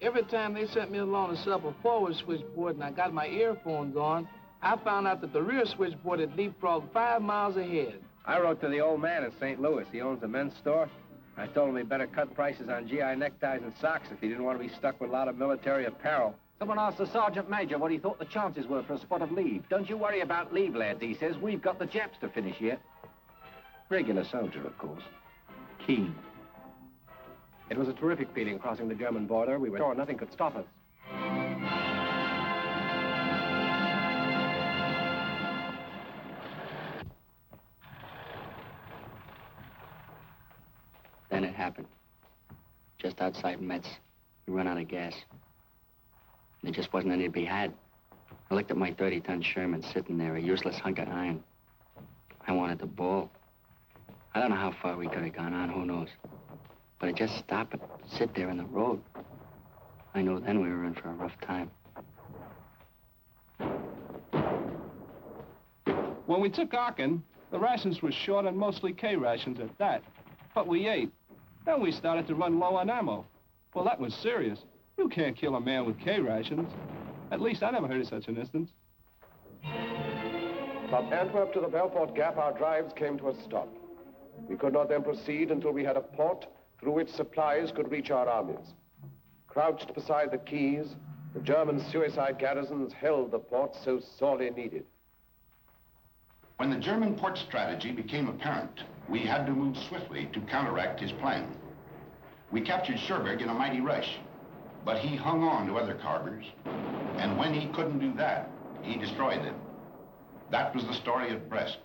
Speaker 28: Every time they sent me along to set up a forward switchboard and I got my earphones on, I found out that the rear switchboard had leapfrogged 5 miles ahead.
Speaker 19: I wrote to the old man in St. Louis. He owns a men's store. I told him he better cut prices on GI neckties and socks if he didn't want to be stuck with a lot of military apparel.
Speaker 24: Someone asked the Sergeant Major what he thought the chances were for a spot of leave. Don't you worry about leave, lads, he says. We've got the Japs to finish yet. Regular soldier, of course. Keen.
Speaker 1: It was a terrific feeling crossing the German border. We were sure nothing could stop us.
Speaker 22: Then it happened. Just outside Metz, we ran out of gas. There just wasn't any to be had. I looked at my 30-ton Sherman sitting there, a useless hunk of iron. I wanted to bawl. I don't know how far we could have gone on, who knows. But it just stopped and sit there in the road. I knew then we were in for a rough time.
Speaker 4: When we took Aachen, the rations were short and mostly K rations at that. But we ate. Then we started to run low on ammo. Well, that was serious. You can't kill a man with K rations. At least I never heard of such an instance.
Speaker 2: From Antwerp to the Belfort Gap, our drives came to a stop. We could not then proceed until we had a port through which supplies could reach our armies. Crouched beside the quays, the German suicide garrisons held the port so sorely needed.
Speaker 7: When the German port strategy became apparent, we had to move swiftly to counteract his plan. We captured Cherbourg in a mighty rush, but he hung on to other harbors, and when he couldn't do that, he destroyed them. That was the story of Brest,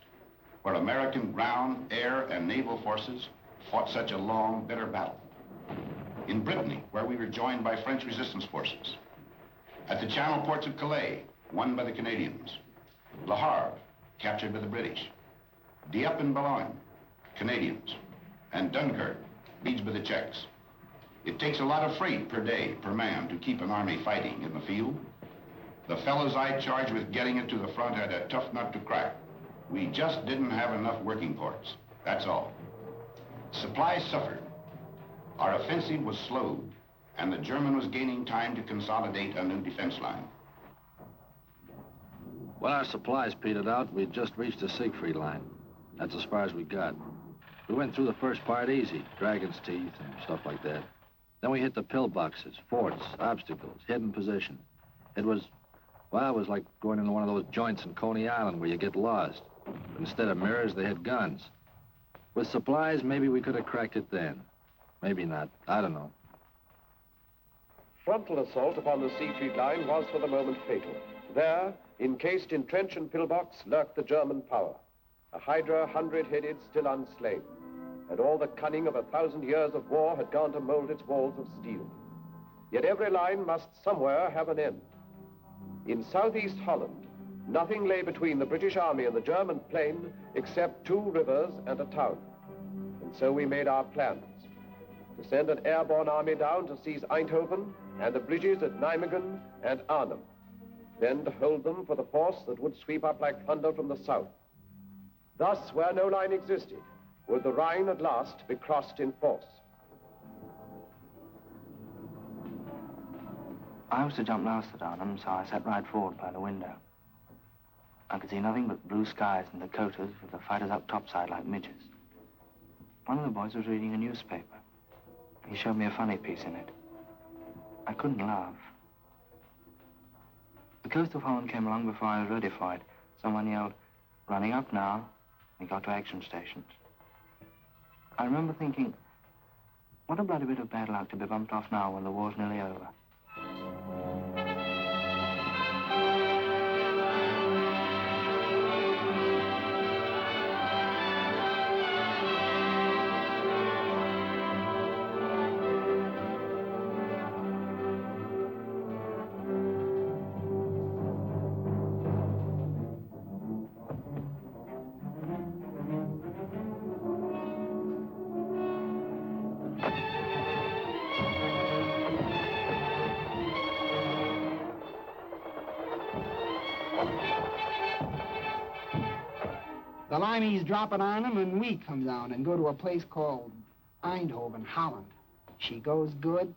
Speaker 7: where American ground, air, and naval forces fought such a long, bitter battle. In Brittany, where we were joined by French resistance forces. At the Channel ports of Calais, won by the Canadians. Le Havre, captured by the British. Dieppe and Boulogne, Canadians. And Dunkirk, besieged by the Czechs. It takes a lot of freight per day, per man, to keep an army fighting in the field. The fellows I charged with getting it to the front had a tough nut to crack. We just didn't have enough working ports, that's all. Supplies suffered. Our offensive was slowed, and the German was gaining time to consolidate a new defense line.
Speaker 6: When our supplies petered out, we'd just reached the Siegfried line. That's as far as we got. We went through the first part easy, Dragon's Teeth and stuff like that. Then we hit the pillboxes, forts, obstacles, hidden positions. It was like going into one of those joints in Coney Island where you get lost. But instead of mirrors, they had guns. With supplies, maybe we could have cracked it then. Maybe not. I don't know.
Speaker 2: Frontal assault upon the Siegfried line was for the moment fatal. There, encased in trench and pillbox, lurked the German power. A hydra 100-headed, still unslain. And all the cunning of 1,000 years of war had gone to mold its walls of steel. Yet every line must somewhere have an end. In southeast Holland, nothing lay between the British army and the German plain except 2 rivers and a town. And so we made our plans. To send an airborne army down to seize Eindhoven and the bridges at Nijmegen and Arnhem. Then to hold them for the force that would sweep up like thunder from the south. Thus, where no line existed, would the Rhine at last be crossed in force.
Speaker 22: I was to jump last at Arnhem, so I sat right forward by the window. I could see nothing but blue skies and Dakotas with the fighters up topside like midgets. One of the boys was reading a newspaper. He showed me a funny piece in it. I couldn't laugh. The coast of Holland came along before I was ready for it. Someone yelled, "Running up now." We got to action stations. I remember thinking, what a bloody bit of bad luck to be bumped off now when the war's nearly over.
Speaker 27: The lineys drop at Arnhem, and we come down and go to a place called Eindhoven, Holland. She goes good.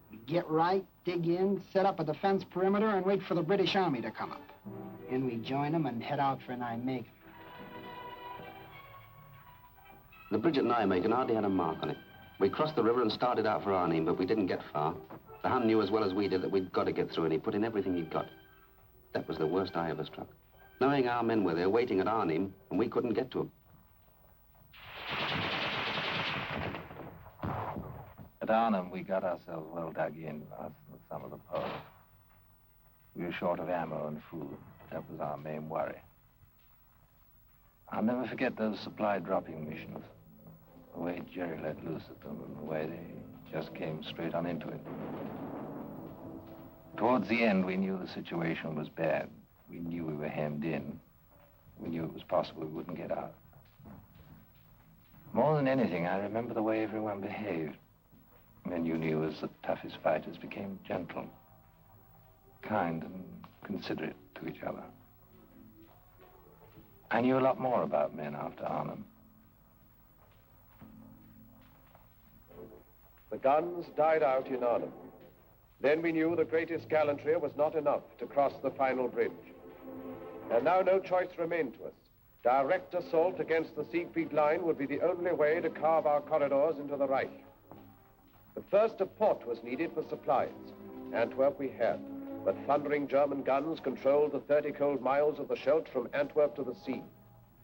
Speaker 27: We get right, dig in, set up a defense perimeter, and wait for the British Army to come up. And we join them and head out for Nijmegen.
Speaker 22: The bridge at Nijmegen hardly had a mark on it. We crossed the river and started out for Arnhem, but we didn't get far.
Speaker 3: The Hun knew as well as we did that we'd got to get through, and he put in everything he'd got. That was the worst I ever struck. Knowing our men were there waiting at Arnhem, and we couldn't get to them.
Speaker 22: At Arnhem, we got ourselves well dug in, us and some of the posts. We were short of ammo and food. That was our main worry. I'll never forget those supply dropping missions. The way Jerry let loose at them and the way they just came straight on into it. Towards the end, we knew the situation was bad. We knew we were hemmed in. We knew it was possible we wouldn't get out. More than anything, I remember the way everyone behaved. Men you knew as the toughest fighters became gentle, kind and considerate to each other. I knew a lot more about men after Arnhem.
Speaker 2: The guns died out in Arnhem. Then we knew the greatest gallantry was not enough to cross the final bridge. And now no choice remained to us. Direct assault against the Siegfried line would be the only way to carve our corridors into the Reich. But first a port was needed for supplies. Antwerp we had, but thundering German guns controlled the 30 cold miles of the Scheldt from Antwerp to the sea.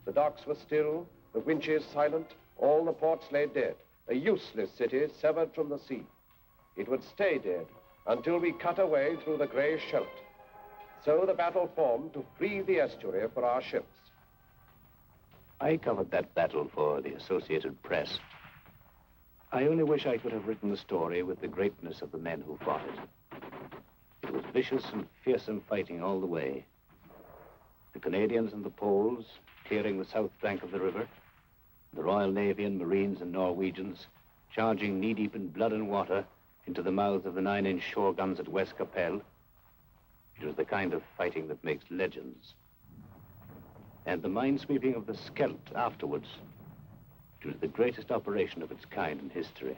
Speaker 2: The docks were still, the winches silent, all the ports lay dead, a useless city severed from the sea. It would stay dead until we cut a way through the grey Scheldt. So the battle formed to free the estuary for our ships.
Speaker 9: I covered that battle for the Associated Press. I only wish I could have written the story with the greatness of the men who fought it. It was vicious and fearsome fighting all the way. The Canadians and the Poles clearing the south bank of the river, the Royal Navy and Marines and Norwegians charging knee-deep in blood and water into the mouths of the 9-inch shore guns at West Capelle. It was the kind of fighting that makes legends. And the minesweeping of the Scheldt afterwards. It was the greatest operation of its kind in history.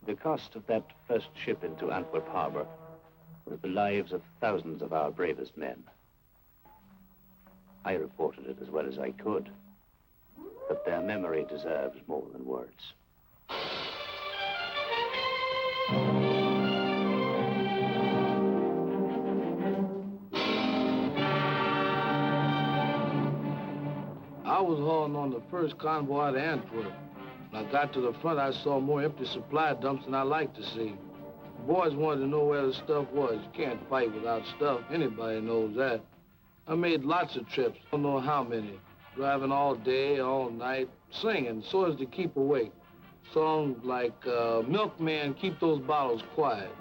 Speaker 9: The cost of that first ship into Antwerp harbor was the lives of thousands of our bravest men. I reported it as well as I could, but their memory deserves more than words.
Speaker 28: I was hauling on the first convoy to Antwerp. When I got to the front, I saw more empty supply dumps than I liked to see. The boys wanted to know where the stuff was. You can't fight without stuff. Anybody knows that. I made lots of trips, don't know how many. Driving all day, all night, singing so as to keep awake. Songs like, Milkman, Keep Those Bottles Quiet.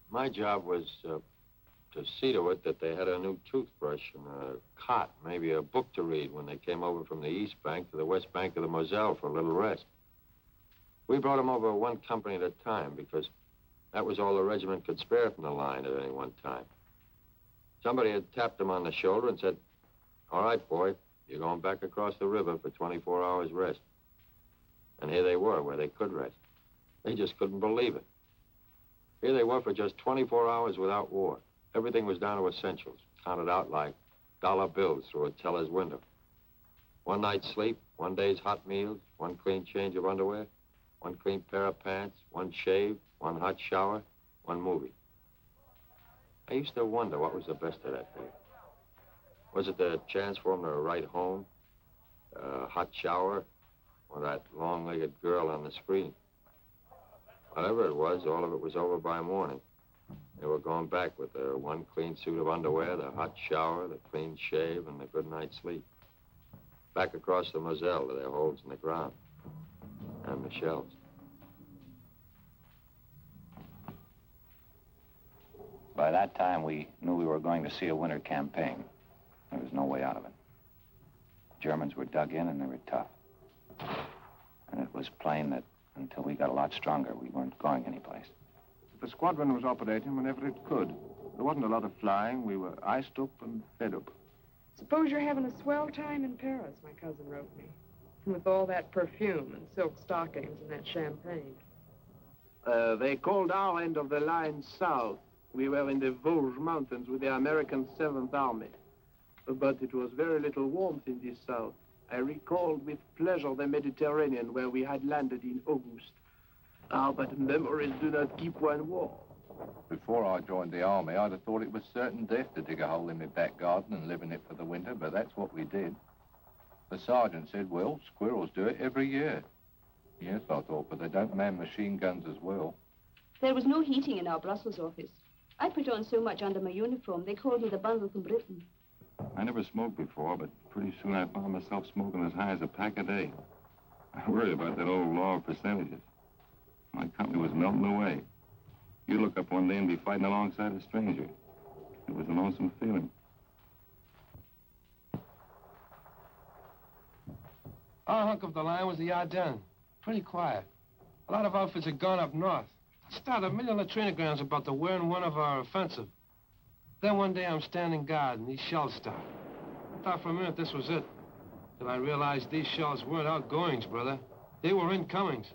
Speaker 6: My job was to see to it that they had a new toothbrush and a cot, maybe a book to read when they came over from the east bank to the west bank of the Moselle for a little rest. We brought them over one company at a time because that was all the regiment could spare from the line at any one time. Somebody had tapped them on the shoulder and said, "All right, boy, you're going back across the river for 24 hours rest." And here they were, where they could rest. They just couldn't believe it. Here they were for just 24 hours without war. Everything was down to essentials, counted out like dollar bills through a teller's window. One night's sleep, one day's hot meals, one clean change of underwear, one clean pair of pants, one shave, one hot shower, one movie. I used to wonder what was the best of that day. Was it the chance for them to write home, a hot shower, or that long-legged girl on the screen? Whatever it was, all of it was over by morning. They were going back with their one clean suit of underwear, the hot shower, the clean shave, and the good night's sleep. Back across the Moselle to their holes in the ground and the shells.
Speaker 22: By that time, we knew we were going to see a winter campaign. There was no way out of it. Germans were dug in and they were tough. And it was plain that until we got a lot stronger, we weren't going anyplace.
Speaker 4: The squadron was operating whenever it could. There wasn't a lot of flying. We were iced up and fed up.
Speaker 10: Suppose you're having a swell time in Paris, my cousin wrote me. With all that perfume and silk stockings and that champagne.
Speaker 28: They called our end of the line south.
Speaker 8: We were in the Vosges Mountains with the American 7th Army. But it was very little warmth in this south. I recalled with pleasure the Mediterranean where we had landed in August. Ah, but memories do not keep one warm.
Speaker 6: Before I joined the army, I'd have thought it was certain death to dig a hole in my back garden and live in it for the winter, but that's what we did. The sergeant said, well, squirrels do it every year. Yes, I thought, but they don't man machine guns as well.
Speaker 14: There was no heating in our Brussels office. I put on so much under my uniform, they called me the bundle from Britain.
Speaker 6: I never smoked before, but pretty soon I found myself smoking as high as a pack a day. I worried about that old law of percentages. My company was melting away. You'd look up one day and be fighting alongside a stranger. It was a lonesome feeling.
Speaker 4: Our hunk of the line was the Ardennes. Pretty quiet. A lot of outfits had gone up north. Started a million latrinograms about the where and when of our offensive. Then one day I'm standing guard and these shells start. I thought for a minute this was it. Till I realized these shells weren't outgoings, brother. They were incomings.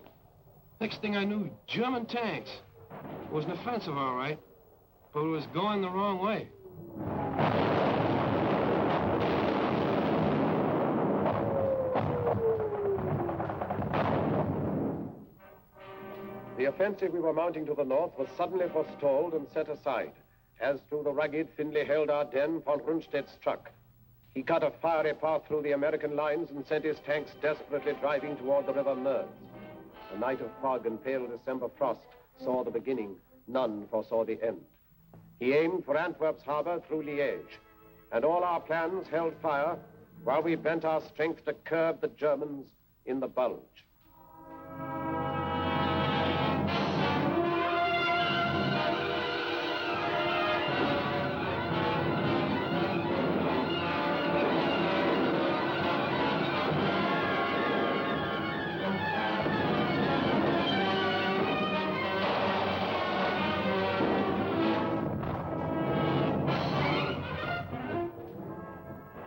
Speaker 4: Next thing I knew, German tanks. It was an offensive, all right, but it was going the wrong way.
Speaker 2: The offensive we were mounting to the north was suddenly forestalled and set aside, as through the rugged, thinly held Ardennes, von Rundstedt's truck. He cut a fiery path through the American lines and sent his tanks desperately driving toward the River Meuse. The night of fog and pale December frost saw the beginning. None foresaw the end. He aimed for Antwerp's harbor through Liège, and all our plans held fire while we bent our strength to curb the Germans in the Bulge.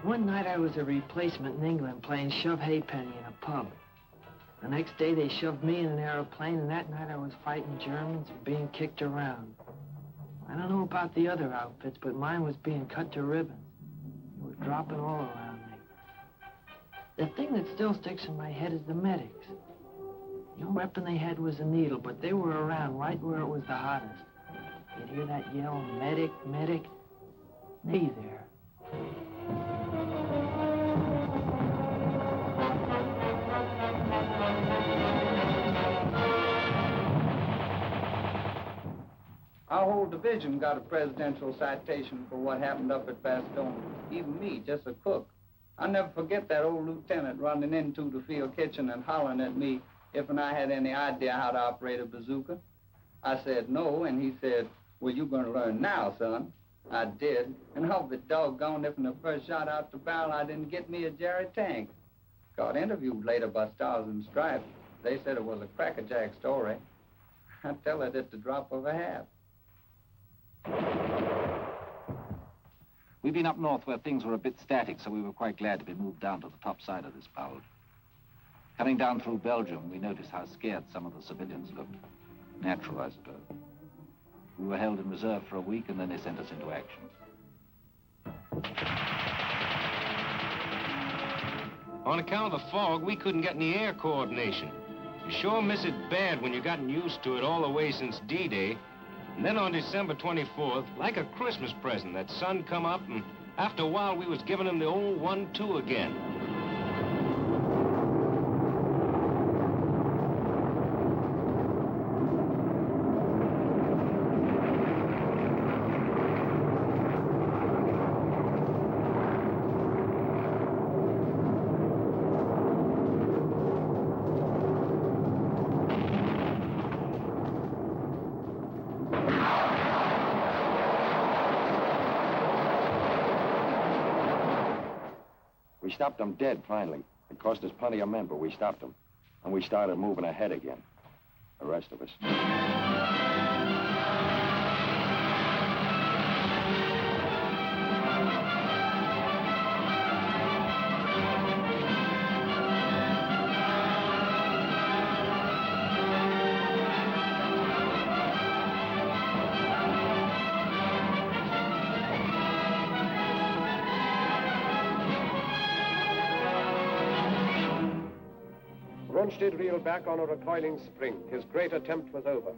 Speaker 22: One night I was a replacement in England playing shove halfpenny in a pub. The next day they shoved me in an aeroplane, and that night I was fighting Germans and being kicked around. I don't know about the other outfits, but mine was being cut to ribbons. They were dropping all around me. The thing that still sticks in my head is the medics. The only weapon they had was a needle, but they were around right where it was the hottest. You'd hear that yell, medic, medic. Me there.
Speaker 15: Our whole division got a presidential citation for what happened up at Bastogne. Even me, just a cook. I'll never forget that old lieutenant running into the field kitchen and hollering at me if I had any idea how to operate a bazooka. I said no, and he said, well, you're going to learn now, son. I did, and I'll be doggone if in the first shot out the barrel I didn't get me a Jerry tank. Got interviewed later by Stars and Stripes. They said it was a crackerjack story. I tell it at the drop of a hat.
Speaker 24: We've been up north where things were a bit static, so we were quite glad to be moved down to the top side of this bulge. Coming down through Belgium, we noticed how scared some of the civilians looked. Natural, I suppose. We were held in reserve for a week, and then they sent us into action.
Speaker 16: On account of the fog, we couldn't get any air coordination. You sure miss it bad when you've gotten used to it all the way since D-Day. And then on December 24th, like a Christmas present, that sun come up, and after a while we was giving him the old 1-2 again.
Speaker 26: We stopped them dead, finally. It cost us plenty of men, but we stopped them. And we started moving ahead again. The rest of us.
Speaker 2: Olmsted reeled back on a recoiling spring. His great attempt was over,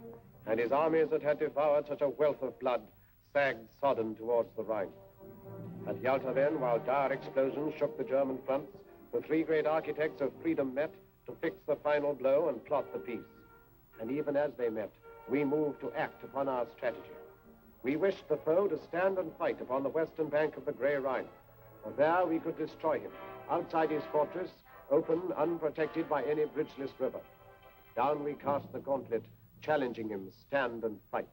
Speaker 2: and his armies that had devoured such a wealth of blood sagged sodden towards the Rhine. At Yalta then, while dire explosions shook the German fronts, the three great architects of freedom met to fix the final blow and plot the peace. And even as they met, we moved to act upon our strategy. We wished the foe to stand and fight upon the western bank of the Grey Rhine, for there we could destroy him, outside his fortress, open, unprotected by any bridgeless river. Down we cast the gauntlet, challenging him, stand and fight.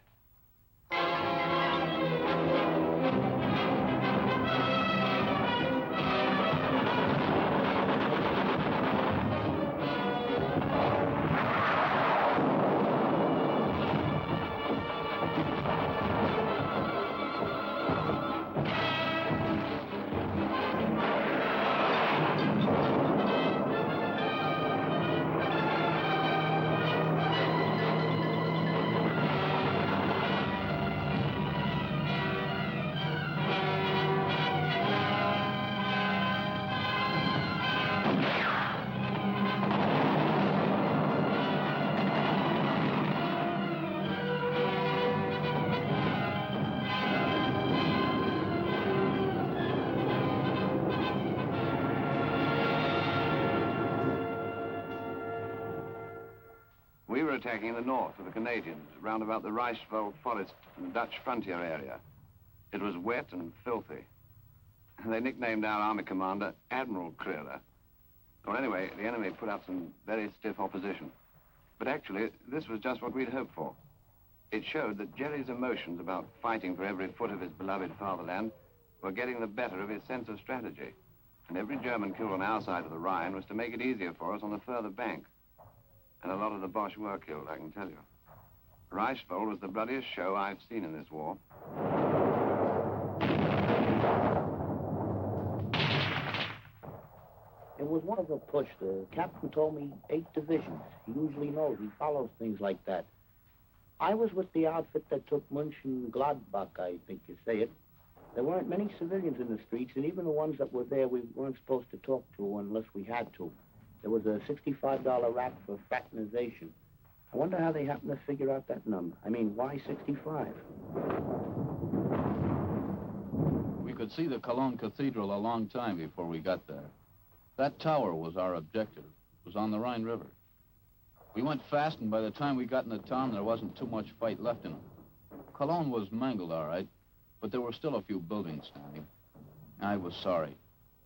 Speaker 3: We were attacking in the north with the Canadians, round about the Reichswald forest and Dutch frontier area. It was wet and filthy. They nicknamed our army commander Admiral Creeler. Well, anyway, the enemy put up some very stiff opposition. But actually, this was just what we'd hoped for. It showed that Jerry's emotions about fighting for every foot of his beloved fatherland were getting the better of his sense of strategy. And every German killed on our side of the Rhine was to make it easier for us on the further bank. And a lot of the Boche were killed, I can tell you. Reichswald was the bloodiest show I've seen in this war.
Speaker 5: It was one of a push. The captain told me 8 divisions. He usually knows. He follows things like that. I was with the outfit that took Mönchengladbach, I think you say it. There weren't many civilians in the streets, and even the ones that were there we weren't supposed to talk to unless we had to. There was a $65 rap for fraternization. I wonder how they happened to figure out that number. I mean, why 65?
Speaker 11: We could see the Cologne Cathedral a long time before we got there. That tower was our objective. It was on the Rhine River. We went fast, and by the time we got into town, there wasn't too much fight left in it. Cologne was mangled, all right, but there were still a few buildings standing. I was sorry.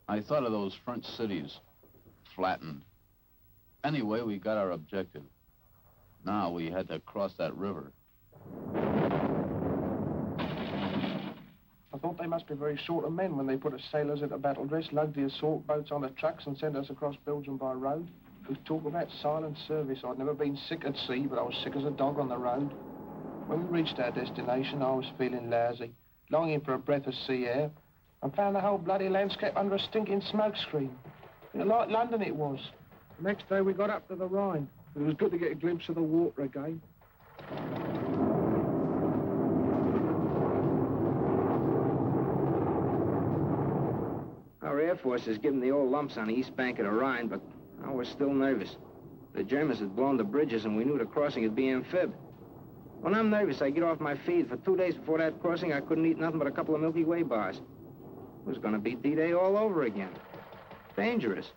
Speaker 11: I thought of those French cities, flattened. Anyway, we got our objective. Now we had to cross that river.
Speaker 8: I thought they must be very short of men when they put us sailors into battle dress, lugged the assault boats on the trucks and sent us across Belgium by road. We talk about silent service. I'd never been sick at sea, but I was sick as a dog on the road. When we reached our destination, I was feeling lousy, longing for a breath of sea air, and found the whole bloody landscape under a stinking smoke screen. Like London it was. The next day we got up to the Rhine. It was good to get a glimpse of the water again.
Speaker 23: Our Air Force is giving the old lumps on the east bank of the Rhine, but I was still nervous. The Germans had blown the bridges, and we knew the crossing would be amphib. When I'm nervous, I get off my feed. For 2 days before that crossing, I couldn't eat nothing but a couple of Milky Way bars. It was going to be D-Day all over again. Dangerous.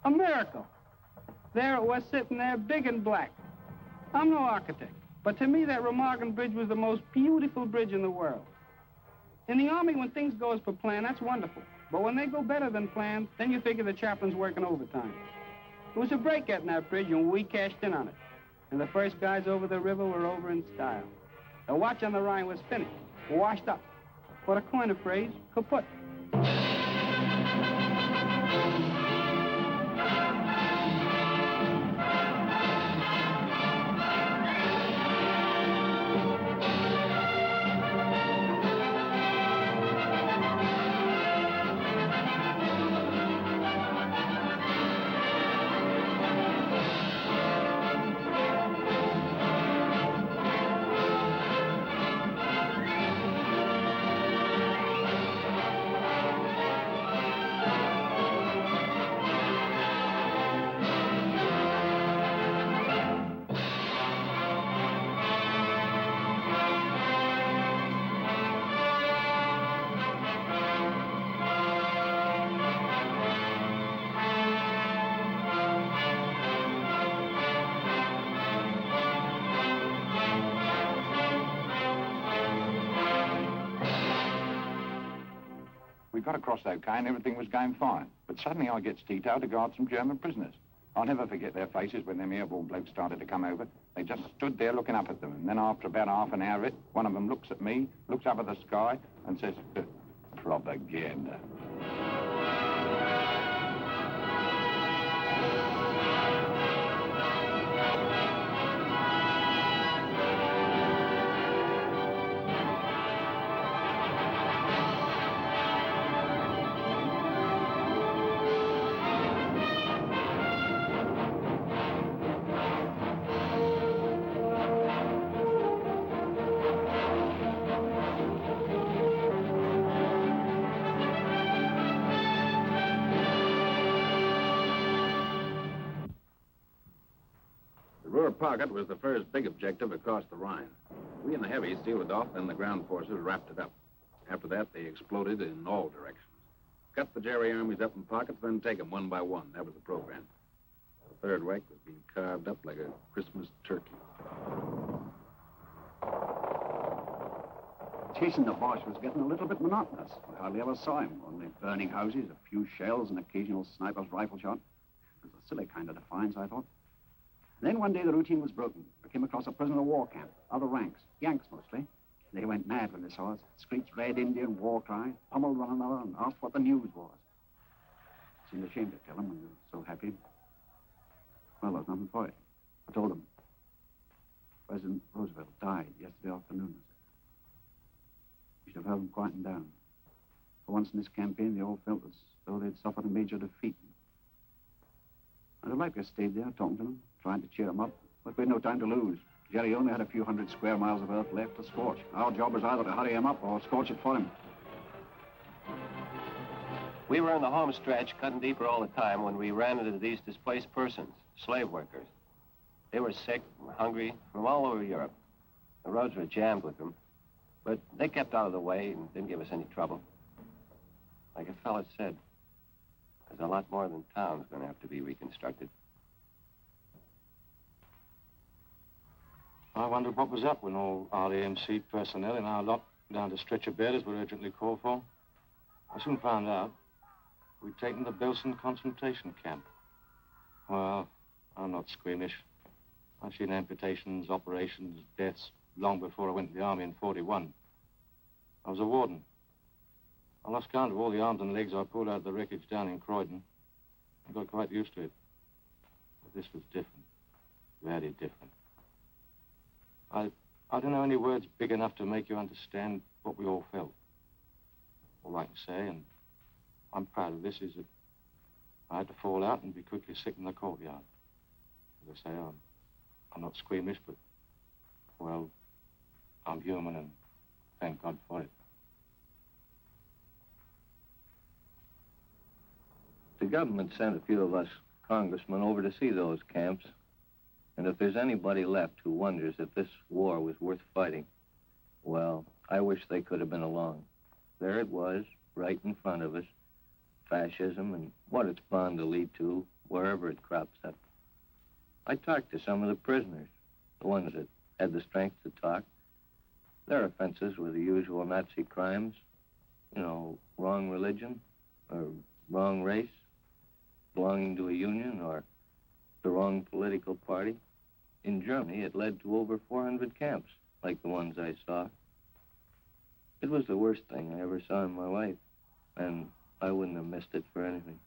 Speaker 12: A miracle. There it was sitting there, big and black. I'm no architect, but to me that Remagen Bridge was the most beautiful bridge in the world. In the Army, when things go as per plan, that's wonderful. But when they go better than planned, then you figure the chaplain's working overtime. It was a break getting that bridge, and we cashed in on it. And the first guys over the river were over in style. The watch on the Rhine was finished, washed up. For to coin a phrase, kaput.
Speaker 7: We got across okay and everything was going fine. But suddenly I gets detailed to guard some German prisoners. I'll never forget their faces when them airborne blokes started to come over. They just stood there looking up at them. And then after about half an hour, one of them looks at me, looks up at the sky, and says, propaganda.
Speaker 6: Pocket was the first big objective across the Rhine. We and the heavies sealed it off, then the ground forces wrapped it up. After that, they exploded in all directions. Cut the Jerry armies up in pockets, then take them one by one. That was the program. The third Reich was being carved up like a Christmas turkey.
Speaker 1: Chasing the Boche was getting a little bit monotonous. We hardly ever saw him. Only burning houses, a few shells, and occasional sniper's rifle shot. It was a silly kind of defiance, I thought. Then one day the routine was broken. I came across a prisoner of war camp, other ranks, Yanks mostly. They went mad when they saw us, screeched Red Indian war cry, pummeled one another, and asked what the news was. Seemed ashamed to tell them when they were so happy. Well, there was nothing for it. I told them. President Roosevelt died yesterday afternoon. We should have held them quieting down. For once in this campaign, they all felt as though they'd suffered a major defeat. I'd have liked to have stayed there, talking to them, trying to cheer them up. But we had no time to lose. Jerry only had a few hundred square miles of earth left to scorch. Our job was either to hurry him up or scorch it for him.
Speaker 2: We were in the home stretch, cutting deeper all the time, when we ran into these displaced persons, slave workers. They were sick and hungry from all over Europe. The roads were jammed with them, but they kept out of the way and didn't give us any trouble. Like a fellow said, there's a lot more than town's going to have to be reconstructed.
Speaker 24: I wondered what was up when all RAMC personnel in our lot down to stretcher bearers were urgently called for. I soon found out we'd taken the Belsen concentration camp. Well, I'm not squeamish. I've seen amputations, operations, deaths long before I went to the army in '41. I was a warden. I lost count of all the arms and legs I pulled out of the wreckage down in Croydon. I got quite used to it. But this was different. Very different. I don't know any words big enough to make you understand what we all felt. All I can say, and I'm proud of this, is that I had to fall out and be quickly sick in the courtyard. As I say, I'm not squeamish, but, well, I'm human, and thank God for it.
Speaker 2: The government sent a few of us congressmen over to see those camps. And if there's anybody left who wonders if this war was worth fighting, well, I wish they could have been along. There it was, right in front of us. Fascism and what it's bound to lead to, wherever it crops up. I talked to some of the prisoners, the ones that had the strength to talk. Their offenses were the usual Nazi crimes. You know, wrong religion, or wrong race, belonging to a union, or the wrong political party. In Germany, it led to over 400 camps, like the ones I saw. It was the worst thing I ever saw in my life, and I wouldn't have missed it for anything.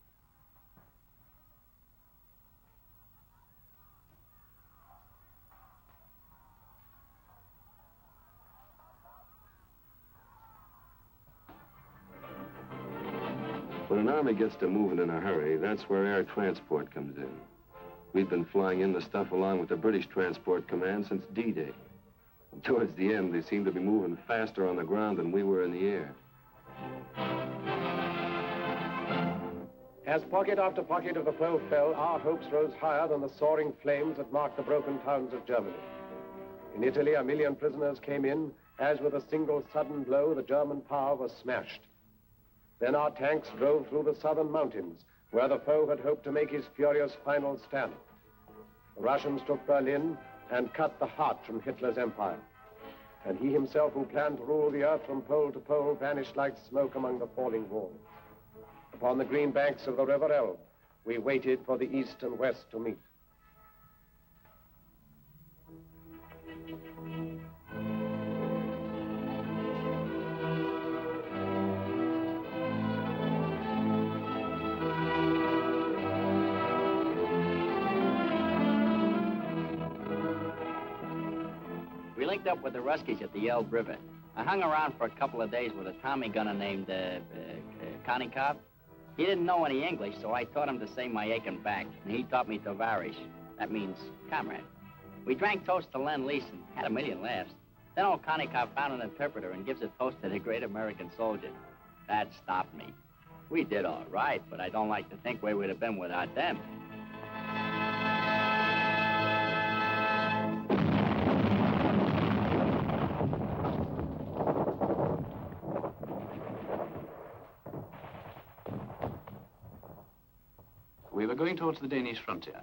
Speaker 26: When an army gets to moving in a hurry, that's where air transport comes in. We've been flying in the stuff along with the British Transport Command since D-Day. And towards the end, they seemed to be moving faster on the ground than we were in the air.
Speaker 2: As pocket after pocket of the foe fell, our hopes rose higher than the soaring flames that marked the broken towns of Germany. In Italy, 1 million prisoners came in, as with a single sudden blow, the German power was smashed. Then our tanks drove through the southern mountains, where the foe had hoped to make his furious final stand. The Russians took Berlin and cut the heart from Hitler's empire. And he himself who planned to rule the earth from pole to pole vanished like smoke among the falling walls. Upon the green banks of the River Elbe, we waited for the East and West to meet.
Speaker 13: We linked up with the Ruskies at the Elbe River. I hung around for a couple of days with a Tommy gunner named Konikov. He didn't know any English, so I taught him to say my aching back, and he taught me Tovarish. That means comrade. We drank toast to Lend-Lease and had a million laughs. Then old Konikov found an interpreter and gives a toast to the great American soldier. That stopped me. We did all right, but I don't like to think where we'd have been without them.
Speaker 11: We were going towards the Danish frontier,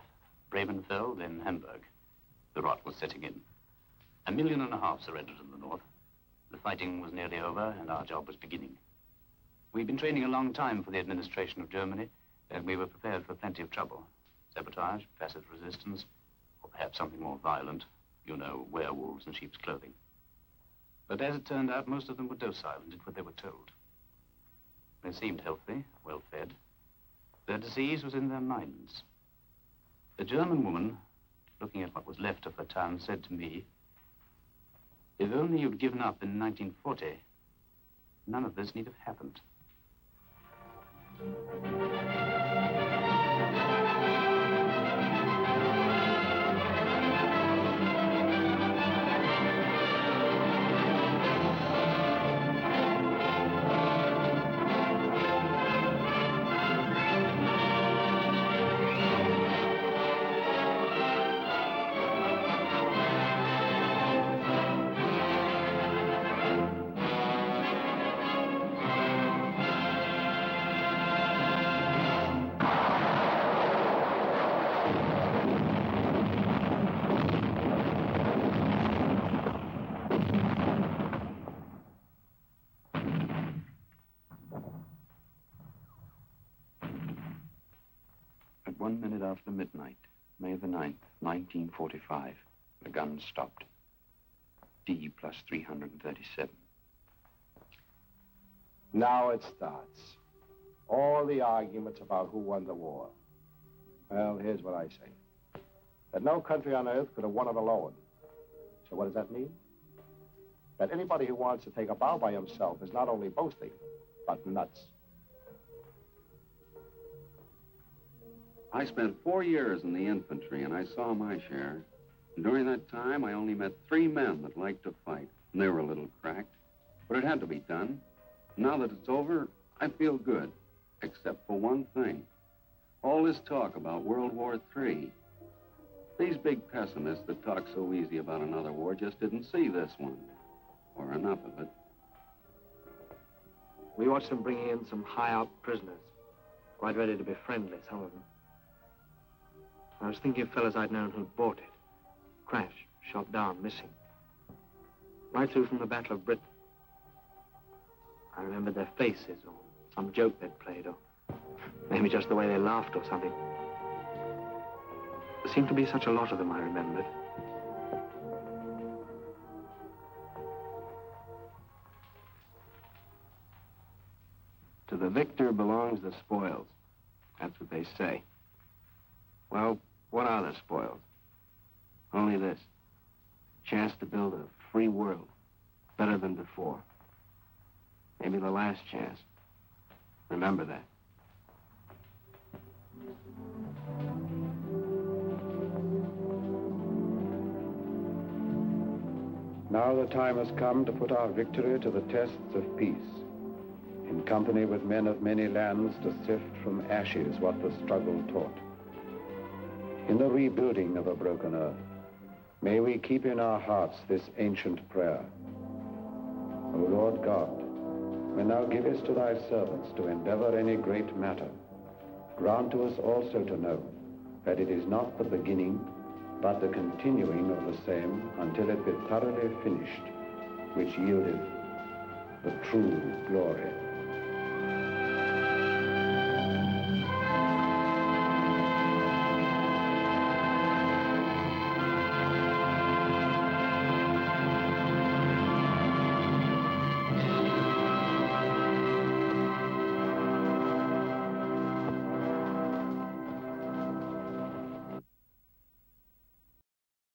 Speaker 11: Bremenfeld, then Hamburg. The rot was setting in. 1.5 million surrendered in the north. The fighting was nearly over, and our job was beginning. We'd been training a long time for the administration of Germany, and we were prepared for plenty of trouble. Sabotage, passive resistance, or perhaps something more violent. You know, werewolves in sheep's clothing. But as it turned out, most of them were docile and did what they were told. They seemed healthy, well-fed. Their disease was in their minds. A German woman, looking at what was left of her town, said to me, "If only you'd given up in 1940, none of this need have happened."
Speaker 3: At 1 minute after midnight, May the 9th, 1945, the guns stopped. D plus 337.
Speaker 17: Now it starts. All the arguments about who won the war. Well, here's what I say. That no country on earth could have won it alone. So what does that mean? That anybody who wants to take a bow by himself is not only boasting, but nuts.
Speaker 3: I spent 4 years in the infantry, and I saw my share. And during that time, I only met 3 men that liked to fight. And they were a little cracked, but it had to be done. Now that it's over, I feel good, except for one thing. All this talk about World War III. These big pessimists that talk so easy about another war just didn't see this one, or enough of it.
Speaker 22: We watched them bringing in some high-out prisoners, quite ready to be friendly, some of them. I was thinking of fellas I'd known who'd bought it. Crashed, shot down, missing. Right through from the Battle of Britain. I remembered their faces, or some joke they'd played, or maybe just the way they laughed or something. There seemed to be such a lot of them, I remembered.
Speaker 18: To the victor belongs the spoils. That's what they say. Well, what are the spoils? Only this. Chance to build a free world, better than before. Maybe the last chance. Remember that.
Speaker 17: Now the time has come to put our victory to the tests of peace. In company with men of many lands to sift from ashes what the struggle taught. In the rebuilding of a broken earth, may we keep in our hearts this ancient prayer. O Lord God, when thou givest to thy servants to endeavor any great matter, grant to us also to know that it is not the beginning, but the continuing of the same until it be thoroughly finished, which yielded the true glory.